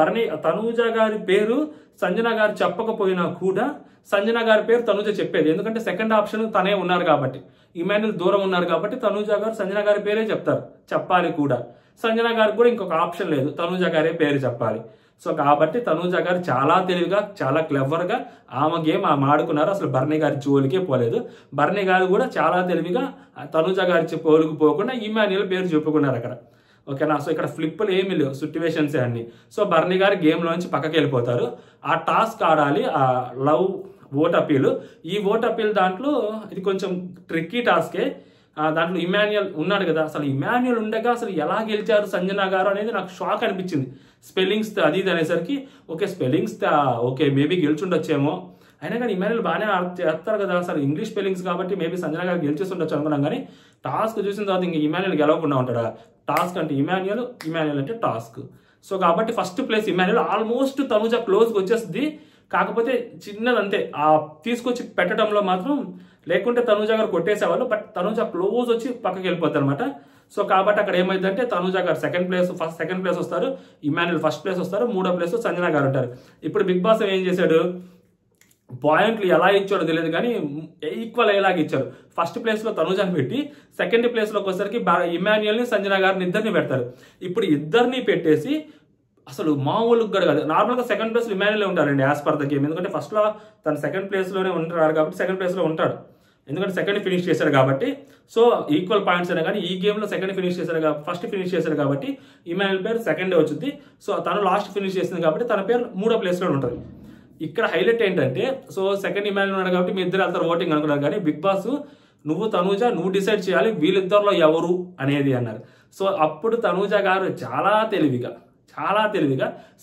తనూజ గారి పేరు సంజన గారు చెప్పకపోయినా కూడా సంజన గారి పేరు తనూజ చెప్పేది, ఎందుకంటే సెకండ్ ఆప్షన్ తనే ఉన్నారు కాబట్టి, ఇమాన్యుల్ దూరం ఉన్నారు కాబట్టి తనూజ గారు సంజన గారి పేరే చెప్తారు, చెప్పాలి కూడా. సంజన గారికి కూడా ఇంకొక ఆప్షన్ లేదు, తనూజ గారే పేరు చెప్పాలి. సో కాబట్టి తనూజ గారు చాలా తెలివిగా చాలా క్లెవర్గా ఆమె గేమ్ ఆడుకున్నారు, అసలు బర్నీ గారి జోలికే పోలేదు. బర్నీ గారు కూడా చాలా తెలివిగా తనూజ గారి పోలుకు పోకుండా ఇమాన్యుల్ పేరు చెప్పుకున్నారు అక్కడ. ఓకేనా? సో ఇక్కడ ఫ్లిప్పులు ఏమీ లేవు, సిట్యువేషన్సే అన్ని. సో బర్నీ గారు గేమ్లోంచి పక్కకి వెళ్ళిపోతారు. ఆ టాస్క్ ఆడాలి, ఆ లవ్ ఓట్ అపీల్. ఈ ఓట్ అపీల్ దాంట్లో ఇది కొంచెం ట్రిక్కీ టాస్కే. దాంట్లో ఇమాన్యుల్ ఉన్నాడు కదా, అసలు ఇమాన్యుల్ ఉండగా అసలు ఎలా గెలిచారు సంజన గారు అనేది నాకు షాక్ అనిపించింది. స్పెల్లింగ్స్ అది ఇది అనేసరికి ఓకే స్పెల్లింగ్స్ ఓకే మేబీ గెలిచుండొచ్చేమో, అయినా కానీ ఇమాన్యుల్ బాగానే చేస్తారు కదా, అసలు ఇంగ్లీష్ స్పెల్లింగ్స్ కాబట్టి మేబీ సంజన గారు గెలిచేసి ఉండొచ్చు అనుకున్నాం. కానీ టాస్క్ చూసిన తర్వాత ఇంక ఇమాన్యుల్ గెలవకుండా ఉంటాడా? టాస్క్ అంటే ఇమాన్యుల్ అంటే టాస్క్. సో కాబట్టి first place Emmanuel. Almost Tanuja క్లోజ్కి వచ్చేస్తుంది, కాకపోతే చిన్నదంతే ఆ తీసుకొచ్చి పెట్టడంలో మాత్రం, లేకుంటే తనూజ గారు కొట్టేసేవాళ్ళు, బట్ తనూజ క్లోజ్ వచ్చి పక్కకి వెళ్ళిపోతారు అనమాట. సో కాబట్టి అక్కడ ఏమైందంటే తనూజ గారు సెకండ్ ప్లేస్ వస్తారు, ఇమాన్యుల్ ఫస్ట్ ప్లేస్ వస్తారు, 3వ ప్లేస్ సంజన గారు ఉంటారు. ఇప్పుడు బిగ్ బాస్ ఏం చేశాడు, పాయింట్లు ఎలా ఇచ్చాడో తెలియదు కానీ ఈక్వల్ అయ్యేలాగా ఇచ్చారు. ఫస్ట్ ప్లేస్లో తనూజని పెట్టి సెకండ్ ప్లేస్లోకి వచ్చేసరికి ఇమాన్యుల్ని సంజన గారిని ఇద్దరిని పెడతారు. ఇప్పుడు ఇద్దరిని పెట్టేసి అసలు మామూలుగా కూడా కాదు, నార్మల్గా సెకండ్ ప్లేస్లో ఇమాన్యుల్ ఉంటారండి యాజ్ పర్ ద గేమ్, ఎందుకంటే ఫస్ట్లో తను సెకండ్ ప్లేస్లోనే ఉంటాడు కాబట్టి సెకండ్ ప్లేస్లో ఉంటాడు, ఎందుకంటే సెకండ్ ఫినిష్ చేశాడు కాబట్టి. సో ఈక్వల్ పాయింట్స్ అయినా కానీ ఈ గేమ్లో సెకండ్ ఫినిష్ చేశాడు కాబట్టి, ఫస్ట్ ఫినిష్ చేశాడు కాబట్టి ఇమాన్యుల్ పేరు సెకండే వచ్చింది. సో తను లాస్ట్ ఫినిష్ చేసింది కాబట్టి తన పేరు 3వ ప్లేస్లో ఉంటుంది. ఇక్కడ హైలైట్ ఏంటంటే, సో సెకండ్ ఇమాన్యుల్ ఉన్నాడు కాబట్టి మీ ఇద్దరు వెళ్తారు ఓటింగ్ అనుకున్నారు, కానీ బిగ్ బాస్ నువ్వు తనూజ నువ్వు డిసైడ్ చేయాలి వీళ్ళిద్దరిలో ఎవరు అనేది అన్నారు. సో అప్పుడు తనూజ గారు చాలా తెలివిగా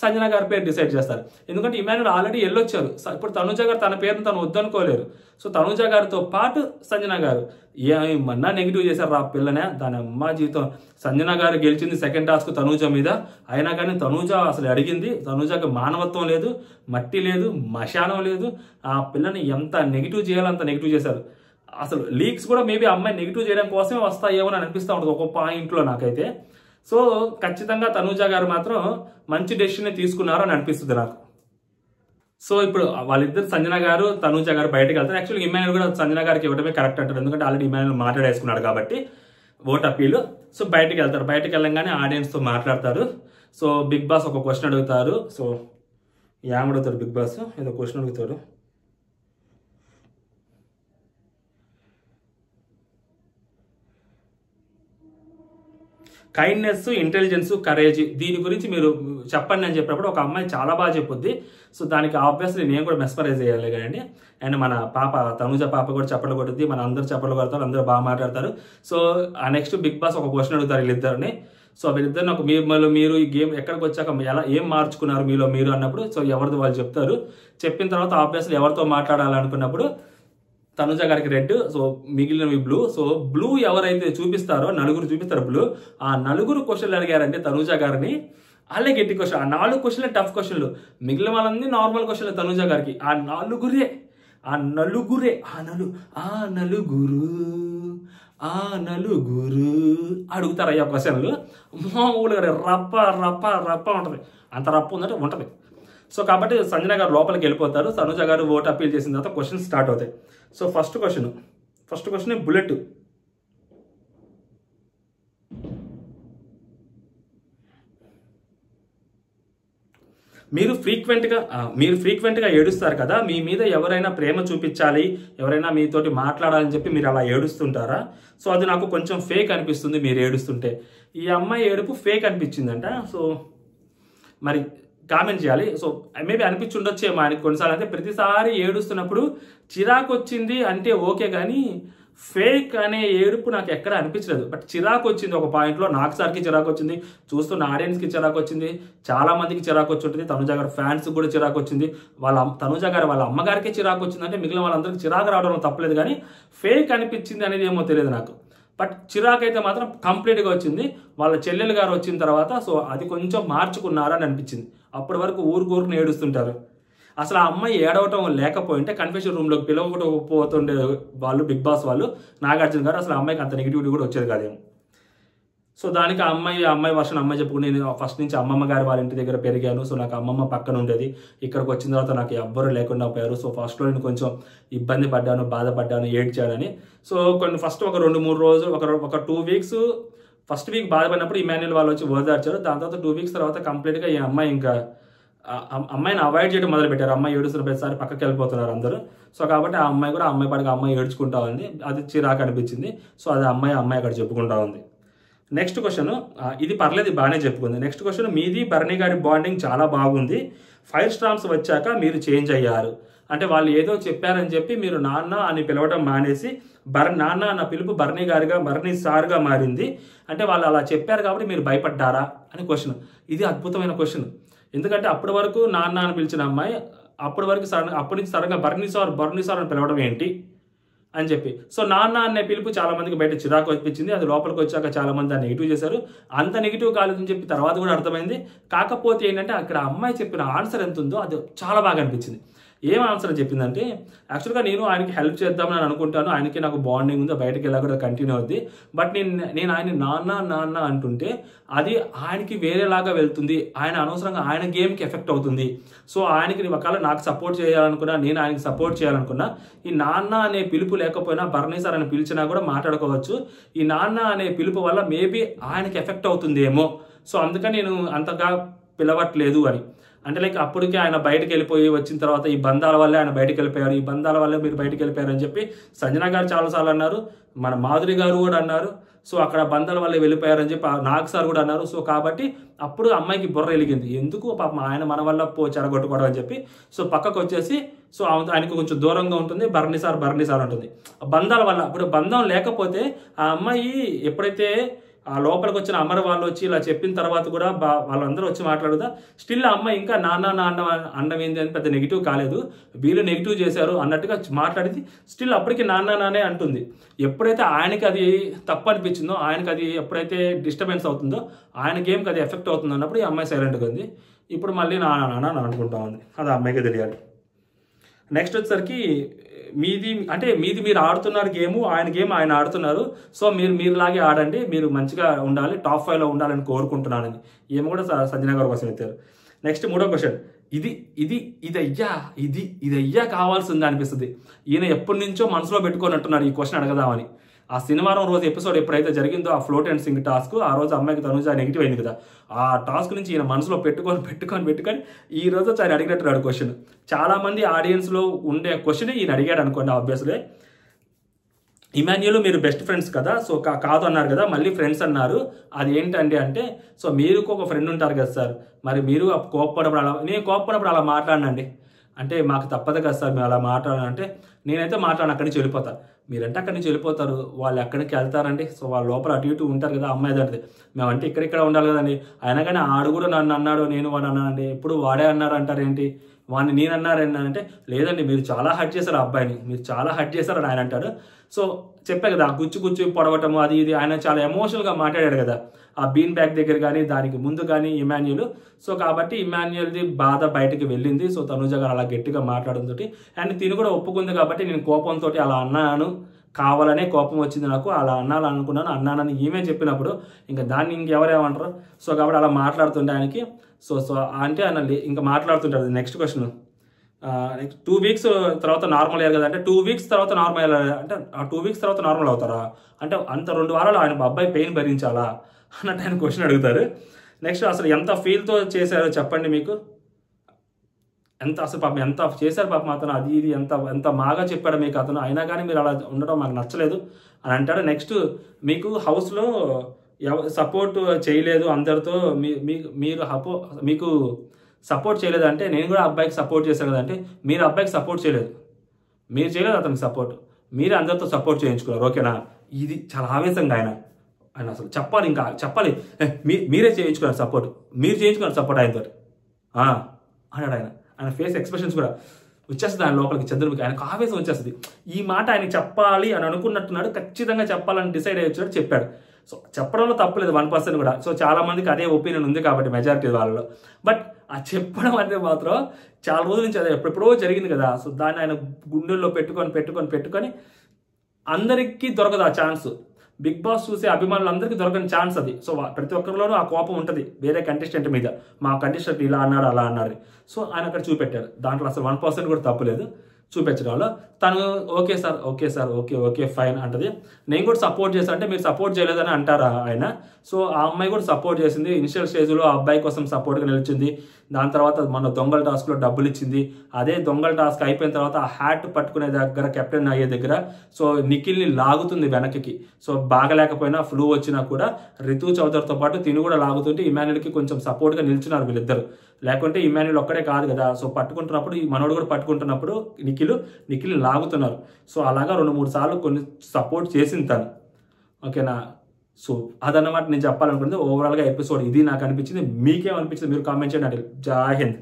సంజన గారి పేరు డిసైడ్ చేస్తారు, ఎందుకంటే ఇమాన్యుల్ ఆల్రెడీ వెళ్ళొచ్చారు. ఇప్పుడు తనూజ గారు తన పేరును తను వద్దనుకోలేరు. సో తనూజ గారితో పాటు సంజన గారు ఏమన్నా నెగిటివ్ చేశారు ఆ పిల్లనే, దాని అమ్మ జీవితం. సంజన గారు గెలిచింది సెకండ్ టాస్క్ తనూజ మీద, అయినా కానీ తనూజ అసలు అడిగింది, తనూజకి మానవత్వం లేదు, మట్టి లేదు, మశానం లేదు. ఆ పిల్లని ఎంత నెగిటివ్ చేయాలో అంత నెగిటివ్ చేశారు. అసలు లీక్స్ కూడా మేబీ అమ్మాయి నెగిటివ్ చేయడం కోసమే వస్తాయేమో అని అనిపిస్తూ ఉంటుంది ఒక పాయింట్లో నాకైతే. సో ఖచ్చితంగా తనూజ గారు మాత్రం మంచి డెసిషన్ తీసుకున్నారు అని అనిపిస్తుంది నాకు. సో ఇప్పుడు వాళ్ళిద్దరు సంజన గారు తనూజ గారు బయటకు వెళ్తారు. యాక్చువల్గా ఇమాన్యుల్ కూడా సంజన గారికి ఇవ్వడమే కరెక్ట్ అంటారు, ఎందుకంటే ఆల్రెడీ ఇమాన్యుల్ మాట్లాడేసుకున్నాడు కాబట్టి ఓట్ అప్పీల్. సో బయటికి వెళ్తారు. బయటికి వెళ్ళంగానే ఆడియన్స్తో మాట్లాడతారు. సో బిగ్ బాస్ ఒక క్వశ్చన్ అడుగుతారు. సో అడుగుతారు బిగ్ బాస్ ఏదో క్వశ్చన్ అడుగుతాడు. కైండ్నెస్, ఇంటెలిజెన్స్, కరేజ్ దీని గురించి మీరు చెప్పండి అని చెప్పినప్పుడు ఒక అమ్మాయి చాలా బాగా చెప్పుద్ది. సో దానికి ఆబ్వియస్లీ నేను కూడా మెస్మరైజ్ చేయాలి కదండి. అండ్ మన పాప తనుజ పాప కూడా చప్పట్లు కొడుద్ది, మన అందరూ చప్పట్లు కొడతారు, అందరూ బాగా మాట్లాడతారు. సో ఆ నెక్స్ట్ బిగ్ బాస్ ఒక క్వశ్చన్ అడుగుతారు వీళ్ళిద్దరిని. సో వీళ్ళిద్దరిని ఒక మీరు ఈ గేమ్ ఎక్కడికి వచ్చాక ఎలా ఏం మార్చుకున్నారు మీలో మీరు అన్నప్పుడు సో ఎవరిది వాళ్ళు చెప్తారు. చెప్పిన తర్వాత ఆబ్వియస్లీ ఎవరితో మాట్లాడాలనుకున్నప్పుడు తనుజ గారికి రెడ్, సో మిగిలినవి బ్లూ. సో బ్లూ ఎవరైతే చూపిస్తారో నలుగురు చూపిస్తారు బ్లూ. ఆ నలుగురు క్వశ్చన్లు అడిగారంటే తనుజ గారిని వాళ్ళే గట్టి క్వశ్చన్. ఆ 4 క్వశ్చన్లే టఫ్ క్వశ్చన్లు, మిగిలిన వాళ్ళన్నీ నార్మల్ క్వశ్చన్లు తనుజ గారికి. ఆ నలుగురు అడుగుతారు అయ్యా క్వశ్చన్లు. మామూలుగా రప్ప రప్ప రప్ప ఉంటుంది. అంత రప్ప ఉందంటే ఉంటుంది. సో కాబట్టి సంజన గారు లోపలికి వెళ్ళిపోతారు. తనుజ గారు ఓట్ అప్పీల్ చేసిన తర్వాత క్వశ్చన్ స్టార్ట్ అవుతాయి. So first question bullet. మీరు ఫ్రీక్వెంట్గా ఏడుస్తారు కదా, మీ మీద ఎవరైనా ప్రేమ చూపించాలి, ఎవరైనా మీతోటి మాట్లాడాలని చెప్పి మీరు అలా ఏడుస్తుంటారా? సో అది నాకు కొంచెం ఫేక్ అనిపిస్తుంది మీరు ఏడుస్తుంటే. ఈ అమ్మాయి ఏడుపు ఫేక్ అనిపించిందంట. సో మరి కామెంట్ చేయాలి. సో మేబీ అనిపించి ఉండొచ్చేమో ఆయనకి కొన్నిసార్లు. అయితే ప్రతిసారి ఏడుస్తున్నప్పుడు చిరాకు వచ్చింది అంటే ఓకే, కానీ ఫేక్ అనే ఏడుపు నాకు ఎక్కడ అనిపించలేదు. బట్ చిరాకు వచ్చింది ఒక పాయింట్లో. నాకు సార్కి చిరాకు వచ్చింది, చూస్తున్న ఆడియన్స్కి చిరాకు వచ్చింది, చాలా మందికి చిరాకు వచ్చి ఉంటుంది, తనుజ గారి ఫ్యాన్స్కి కూడా చిరాకు వచ్చింది, తనుజ గారు వాళ్ళ అమ్మగారికి చిరాకు వచ్చింది. అంటే మిగిలిన వాళ్ళందరికీ చిరాకు రావడం తప్పలేదు, కానీ ఫేక్ అనిపించింది అనేది ఏమో తెలియదు నాకు. బట్ చిరాకు అయితే మాత్రం కంప్లీట్గా వచ్చింది. వాళ్ళ చెల్లెలు గారు వచ్చిన తర్వాత సో అది కొంచెం మార్చుకున్నారని అనిపించింది. అప్పటి వరకు ఊరుని ఏడుస్తుంటారు. అసలు ఆ అమ్మాయి ఏడవటం లేకపోయింటే కన్ఫెషన్ రూమ్లోకి పిలవకపోతుండే వాళ్ళు బిగ్ బాస్ వాళ్ళు, నాగార్జున గారు, అసలు అమ్మాయికి అంత నెగిటివిటీ కూడా వచ్చేది కాదేమో. సో దానికి ఆ అమ్మాయి వర్షన్ అమ్మాయి చెప్పుకుని, నేను ఫస్ట్ నుంచి అమ్మమ్మ గారి వాళ్ళ ఇంటి దగ్గర పెరిగాను. సో నాకు అమ్మమ్మ పక్కన ఉండేది, ఇక్కడికి వచ్చిన తర్వాత నాకు ఎవ్వరూ లేకుండా పోయారు. సో ఫస్ట్లో నేను కొంచెం ఇబ్బంది పడ్డాను, బాధపడ్డాను, ఏడ్చానని. సో ఫస్ట్ ఒక 2-3 రోజులు, ఒక 2 వీక్స్, ఫస్ట్ వీక్ బాధపడినప్పుడు ఇమాన్యుల్ వాళ్ళు వచ్చి ఓదార్చారు. దాని తర్వాత 2 వీక్స్ తర్వాత కంప్లీట్గా ఈ అమ్మాయి ఇంకా అమ్మాయిని అవాయిడ్ చేయడం మొదలుపెట్టారు. అమ్మాయి ఏడుస్తున్న ప్రతిసారి పక్కకి వెళ్ళిపోతున్నారు అందరూ. సో కాబట్టి ఆ అమ్మాయి కూడా అమ్మాయి పాటికి అమ్మాయి ఏడ్చుకుంటా ఉంది. అది చిరాకు అనిపించింది. సో అది అమ్మాయి అక్కడ చెప్పుకుంటా ఉంది. నెక్స్ట్ క్వశ్చన్, ఇది పర్లేదు, బాగానే చెప్పుకుంది. నెక్స్ట్ క్వశ్చన్, మీది బర్నీ గారి బాండింగ్ చాలా బాగుంది, 5 స్టార్స్ వచ్చాక మీరు చేంజ్ అయ్యారు. అంటే వాళ్ళు ఏదో చెప్పారని చెప్పి మీరు నాన్న అని పిలవడం మానేసి నాన్న అన్న పిలుపు బర్నీ సార్గా మారింది. అంటే వాళ్ళు అలా చెప్పారు కాబట్టి మీరు భయపడ్డారా అని క్వశ్చన్. ఇది అద్భుతమైన క్వశ్చన్. ఎందుకంటే అప్పటి వరకు నాన్న అని పిలిచిన అమ్మాయి అప్పటి నుంచి సడన్గా బర్నీ సార్ అని పిలవడం ఏంటి అని చెప్పి. సో నాన్న అనే పిలుపు చాలా మందికి బయట చిరాకు అనిపించింది. అది లోపలికి వచ్చాక చాలా మంది దాన్ని నెగిటివ్ చేశారు. అంత నెగిటివ్ కాలేదని చెప్పి తర్వాత కూడా అర్థమైంది. కాకపోతే ఏంటంటే అక్కడ అమ్మాయి చెప్పిన ఆన్సర్ ఎంత ఉందో అది చాలా బాగా అనిపించింది. ఏం ఆన్సర్ చెప్పిందంటే, యాక్చువల్గా నేను ఆయనకి హెల్ప్ చేద్దామని అనుకుంటాను, ఆయనకి నాకు బాండింగ్ ఉందో, బయటకి వెళ్ళా కూడా కంటిన్యూ అవుద్ది. బట్ నేను ఆయన నాన్న అంటుంటే అది ఆయనకి వేరేలాగా వెళ్తుంది, ఆయన అనవసరంగా ఆయన గేమ్కి ఎఫెక్ట్ అవుతుంది. సో ఆయనకి ఒకవేళ నాకు సపోర్ట్ చేయాలనుకున్నా, నేను ఆయనకి సపోర్ట్ చేయాలనుకున్నా, ఈ నాన్న అనే పిలుపు లేకపోయినా బర్నీ సార్ అని పిలిచినా కూడా మాట్లాడుకోవచ్చు. ఈ నాన్న అనే పిలుపు వల్ల మేబీ ఆయనకి ఎఫెక్ట్ అవుతుందేమో, సో అందుకని నేను అంతగా పిలవట్లేదు అని. అంటే లైక్ అప్పటికే ఆయన బయటకు వెళ్ళిపోయి వచ్చిన తర్వాత ఈ బంధాల వల్లే ఆయన బయటకు వెళ్ళిపోయారు, ఈ బంధాల వల్లే మీరు బయటకు వెళ్ళిపోయారు అని చెప్పి సంజన గారు చాలాసార్లు అన్నారు, మన మాధురి గారు కూడా అన్నారు. సో అక్కడ బంధాల వల్లే వెళ్ళిపోయారని చెప్పి నాగ్ సార్ కూడా అన్నారు. సో కాబట్టి అప్పుడు అమ్మాయికి బుర్ర వెలిగింది, ఎందుకు పాపం ఆయన మన వల్ల చెరగొట్టుకోవడం అని చెప్పి. సో పక్కకు వచ్చేసి సో ఆయనకు కొంచెం దూరంగా ఉంటుంది, బర్నీ సార్ ఉంటుంది. బంధాల వల్ల, ఇప్పుడు బంధం లేకపోతే ఆ అమ్మాయి ఎప్పుడైతే ఆ లోపలికి వచ్చిన అమర్ వాళ్ళు వచ్చి ఇలా చెప్పిన తర్వాత కూడా వాళ్ళందరూ వచ్చి మాట్లాడుదా, స్టిల్ అమ్మాయి ఇంకా నాన్న అండం ఏంది అని పెద్ద నెగిటివ్ కాలేదు, వీళ్ళు నెగిటివ్ చేశారు అన్నట్టుగా మాట్లాడింది. స్టిల్ అప్పటికి నాన్నే అంటుంది. ఎప్పుడైతే ఆయనకి అది తప్పు అనిపించిందో, ఆయనకి అది ఎప్పుడైతే డిస్టర్బెన్స్ అవుతుందో, ఆయన గేమ్కి అది ఎఫెక్ట్ అవుతుంది అన్నప్పుడు ఈ అమ్మాయి సైలెంట్గా ఉంది. ఇప్పుడు మళ్ళీ నాన్న అనుకుంటా ఉంది, అది అమ్మాయికి తెలియాలి. నెక్స్ట్ వచ్చేసరికి మీది మీరు ఆడుతున్నారు గేమ్, ఆయన గేమ్ ఆయన ఆడుతున్నారు. సో మీరులాగే ఆడండి, మీరు మంచిగా ఉండాలి, టాప్ 5లో ఉండాలని కోరుకుంటున్నానని ఏమో కూడా సంజన గారి కోసం ఎత్తారు. నెక్స్ట్ 3వ క్వశ్చన్, ఇది అయ్యా కావాల్సింది అనిపిస్తుంది. ఈయన ఎప్పటి నుంచో మనసులో పెట్టుకొని అంటున్నారు ఈ క్వశ్చన్ అడగదామని. ఆ శనివారం రోజు ఎపిసోడ్ ఎప్పుడైతే జరిగిందో ఆ ఫ్లోట్ అండ్ సింగ్ టాస్క్, ఆ రోజు అమ్మాయికి తనుజ నెగిటివ్ అయింది కదా, ఆ టాస్క్ నుంచి ఈయన మనసులో పెట్టుకొని ఈ రోజు ఆయన అడిగినట్టున్నాడు క్వశ్చన్. చాలా మంది ఆడియన్స్లో ఉండే క్వశ్చన్ ఈయన అడిగాడు అనుకోండి. ఆబ్వియస్లీ ఇమాన్యుల్ మీరు బెస్ట్ ఫ్రెండ్స్ కదా, సో కాదు అన్నారు కదా, మళ్ళీ ఫ్రెండ్స్ అన్నారు, అది ఏంటండి అంటే, సో మీరు ఒక ఫ్రెండ్ ఉంటారు కదా సార్, మరి మీరు కోప్పడినప్పుడు అలా, నేను కోప్పడినప్పుడు అలా మాట్లాడినండి అంటే మాకు తప్పదు కదా సార్ మేము అలా మాట్లాడాలంటే, నేనైతే మాట్లాడను, అక్కడి నుంచి వెళ్ళిపోతా. మీరంటే అక్కడి నుంచి వెళ్ళిపోతారు, వాళ్ళు ఎక్కడికి వెళ్తారండి, సో వాళ్ళ లోపల అటు ఇటు ఉంటారు కదా అమ్మాయి అంటే, మేమంటే ఇక్కడ ఉండాలి కదండి. అయినా కానీ ఆడు కూడా నన్ను అన్నాడు, నేను వాడు అన్నానండి, ఎప్పుడు వాడే అన్నారు అంటారేంటి, వాడిని నేను అన్నారంటే, లేదండి మీరు చాలా హర్ట్ చేశారు ఆ అబ్బాయిని, మీరు చాలా హర్ట్ చేశారు అని ఆయన అంటాడు. సో చెప్పే కదా గుచ్చు పొడవటము అది ఇది, ఆయన చాలా ఎమోషనల్గా మాట్లాడాడు కదా ఆ బీన్ బ్యాగ్ దగ్గర కానీ దానికి ముందు కానీ ఇమాన్యుల్. సో కాబట్టి ఇమాన్యుల్ది బాధ బయటకు వెళ్ళింది. సో తనుజ గారు అలా గట్టిగా మాట్లాడంతో అండ్ తిని కూడా ఒప్పుకుంది కాబట్టి నేను కోపంతో అలా అన్నాను, కావాలనే కోపం వచ్చింది నాకు, అలా అన్నానని ఈమె చెప్పినప్పుడు ఇంకా దాన్ని ఇంకెవరేమంటారు. సో కాబట్టి అలా మాట్లాడుతుండే ఆయనకి. సో అంటే ఆయన ఇంకా మాట్లాడుతుంటారు. నెక్స్ట్ క్వశ్చన్, నెక్స్ట్ 2 వీక్స్ తర్వాత నార్మల్ అయ్యారు కదా అంటే 2 వీక్స్ తర్వాత నార్మల్ అయ్యారు అంటే ఆ 2 వీక్స్ తర్వాత నార్మల్ అవుతారా అంటే అంత 2 వారాలు ఆయన అబ్బాయి పెయిన్ భరించాలా అన్నట్టు ఆయన క్వశ్చన్ అడుగుతారు. నెక్స్ట్ అసలు ఎంత ఫీల్తో చేశారో చెప్పండి, మీకు ఎంత అసలు పాపం ఎంత చేశారు పాపం అతను, అది ఇది ఎంత బాగా చెప్పాడు మీకు అతను, అయినా కానీ మీరు అలా ఉండడం మాకు నచ్చలేదు అని అంటాడు. నెక్స్ట్ మీకు హౌస్లో సపోర్ట్ చేయలేదు అందరితో, మీకు సపోర్ట్ చేయలేదు అంటే నేను కూడా అబ్బాయికి సపోర్ట్ చేశాను కదంటే, మీరు అబ్బాయికి సపోర్ట్ చేయలేదు, మీరు చేయలేదు అతనికి సపోర్ట్, మీరు అందరితో సపోర్ట్ చేయించుకున్నారు ఓకేనా. ఇది చాలా ఆవేశంగా ఆయన అసలు చెప్పాలి, ఇంకా చెప్పాలి, మీరే చేయించుకున్నారు సపోర్ట్, మీరు చేయించుకున్నారు సపోర్ట్ ఆయనతో అన్నాడు. ఆయన ఫేస్ ఎక్స్ప్రెషన్స్ కూడా వచ్చేస్తుంది ఆయన లోపలికి, చంద్రముఖి ఆయనకు ఆవేశం వచ్చేస్తుంది. ఈ మాట ఆయనకి చెప్పాలి అని అనుకున్నట్టున్నాడు, ఖచ్చితంగా చెప్పాలని డిసైడ్ అయ్యి చెప్పాడు. సో చెప్పడంలో తప్పలేదు 1% కూడా. సో చాలా మందికి అదే ఒపీనియన్ ఉంది కాబట్టి మెజారిటీ వాళ్ళలో. బట్ ఆ చెప్పడం అంటే మాత్రం చాలా రోజుల నుంచి అదే ఎప్పుడెప్పుడో జరిగింది కదా. సో దాన్ని ఆయన గుండెల్లో పెట్టుకొని అందరికీ దొరకదు ఆ ఛాన్స్. బిగ్ బాస్ చూసే అభిమానులందరికీ దొరకని ఛాన్స్ అది. సో ప్రతి ఒక్కరిలోనూ ఆ కోపం ఉంటుంది వేరే కంటెస్టెంట్ మీద, మా కంటెస్టెంట్ ఇలా అన్నాడు అలా అన్నారు. సో ఆయన అక్కడ చూపెట్టాడు, దాంట్లో అసలు 1% కూడా తప్పులేదు చూపించడంలో. తను ఓకే సార్ ఓకే ఫైన్ అంటది. నేను కూడా సపోర్ట్ చేశాను అంటే మీరు సపోర్ట్ చేయలేదని అంటారా ఆయన. సో ఆ అమ్మాయి కూడా సపోర్ట్ చేసింది, ఇనిషియల్ స్టేజ్లో ఆ అబ్బాయి కోసం సపోర్ట్గా నిలిచింది. దాని తర్వాత మన దొంగల టాస్క్లో డబ్బులు ఇచ్చింది. అదే దొంగల టాస్క్ అయిపోయిన తర్వాత ఆ హ్యాట్ పట్టుకునే దగ్గర, కెప్టెన్ అయ్యే దగ్గర సో నిఖిల్ని లాగుతుంది వెనక్కి. సో బాగలేకపోయినా ఫ్లూ వచ్చినా కూడా రితు చౌదరితో పాటు తిని కూడా లాగుతుంటే ఇమాన్యుల్కి కొంచెం సపోర్ట్గా నిల్చున్నారు వీళ్ళిద్దరు. లేకుంటే ఇమాన్యుల్ ఒక్కడే కాదు కదా. సో పట్టుకుంటున్నప్పుడు ఈ మనోడు కూడా పట్టుకుంటున్నప్పుడు నిఖిల్ని లాగుతున్నారు. సో అలాగా 2-3 సార్లు కొన్ని సపోర్ట్ చేసింది తను ఓకేనా. సో అదన్నమాట నేను చెప్పాలనుకుంది. ఓవరాల్గా ఎపిసోడ్ ఇది నాకు అనిపించింది. మీకేమనిపించింది మీరు కామెంట్ చేయండి. జై హింద్.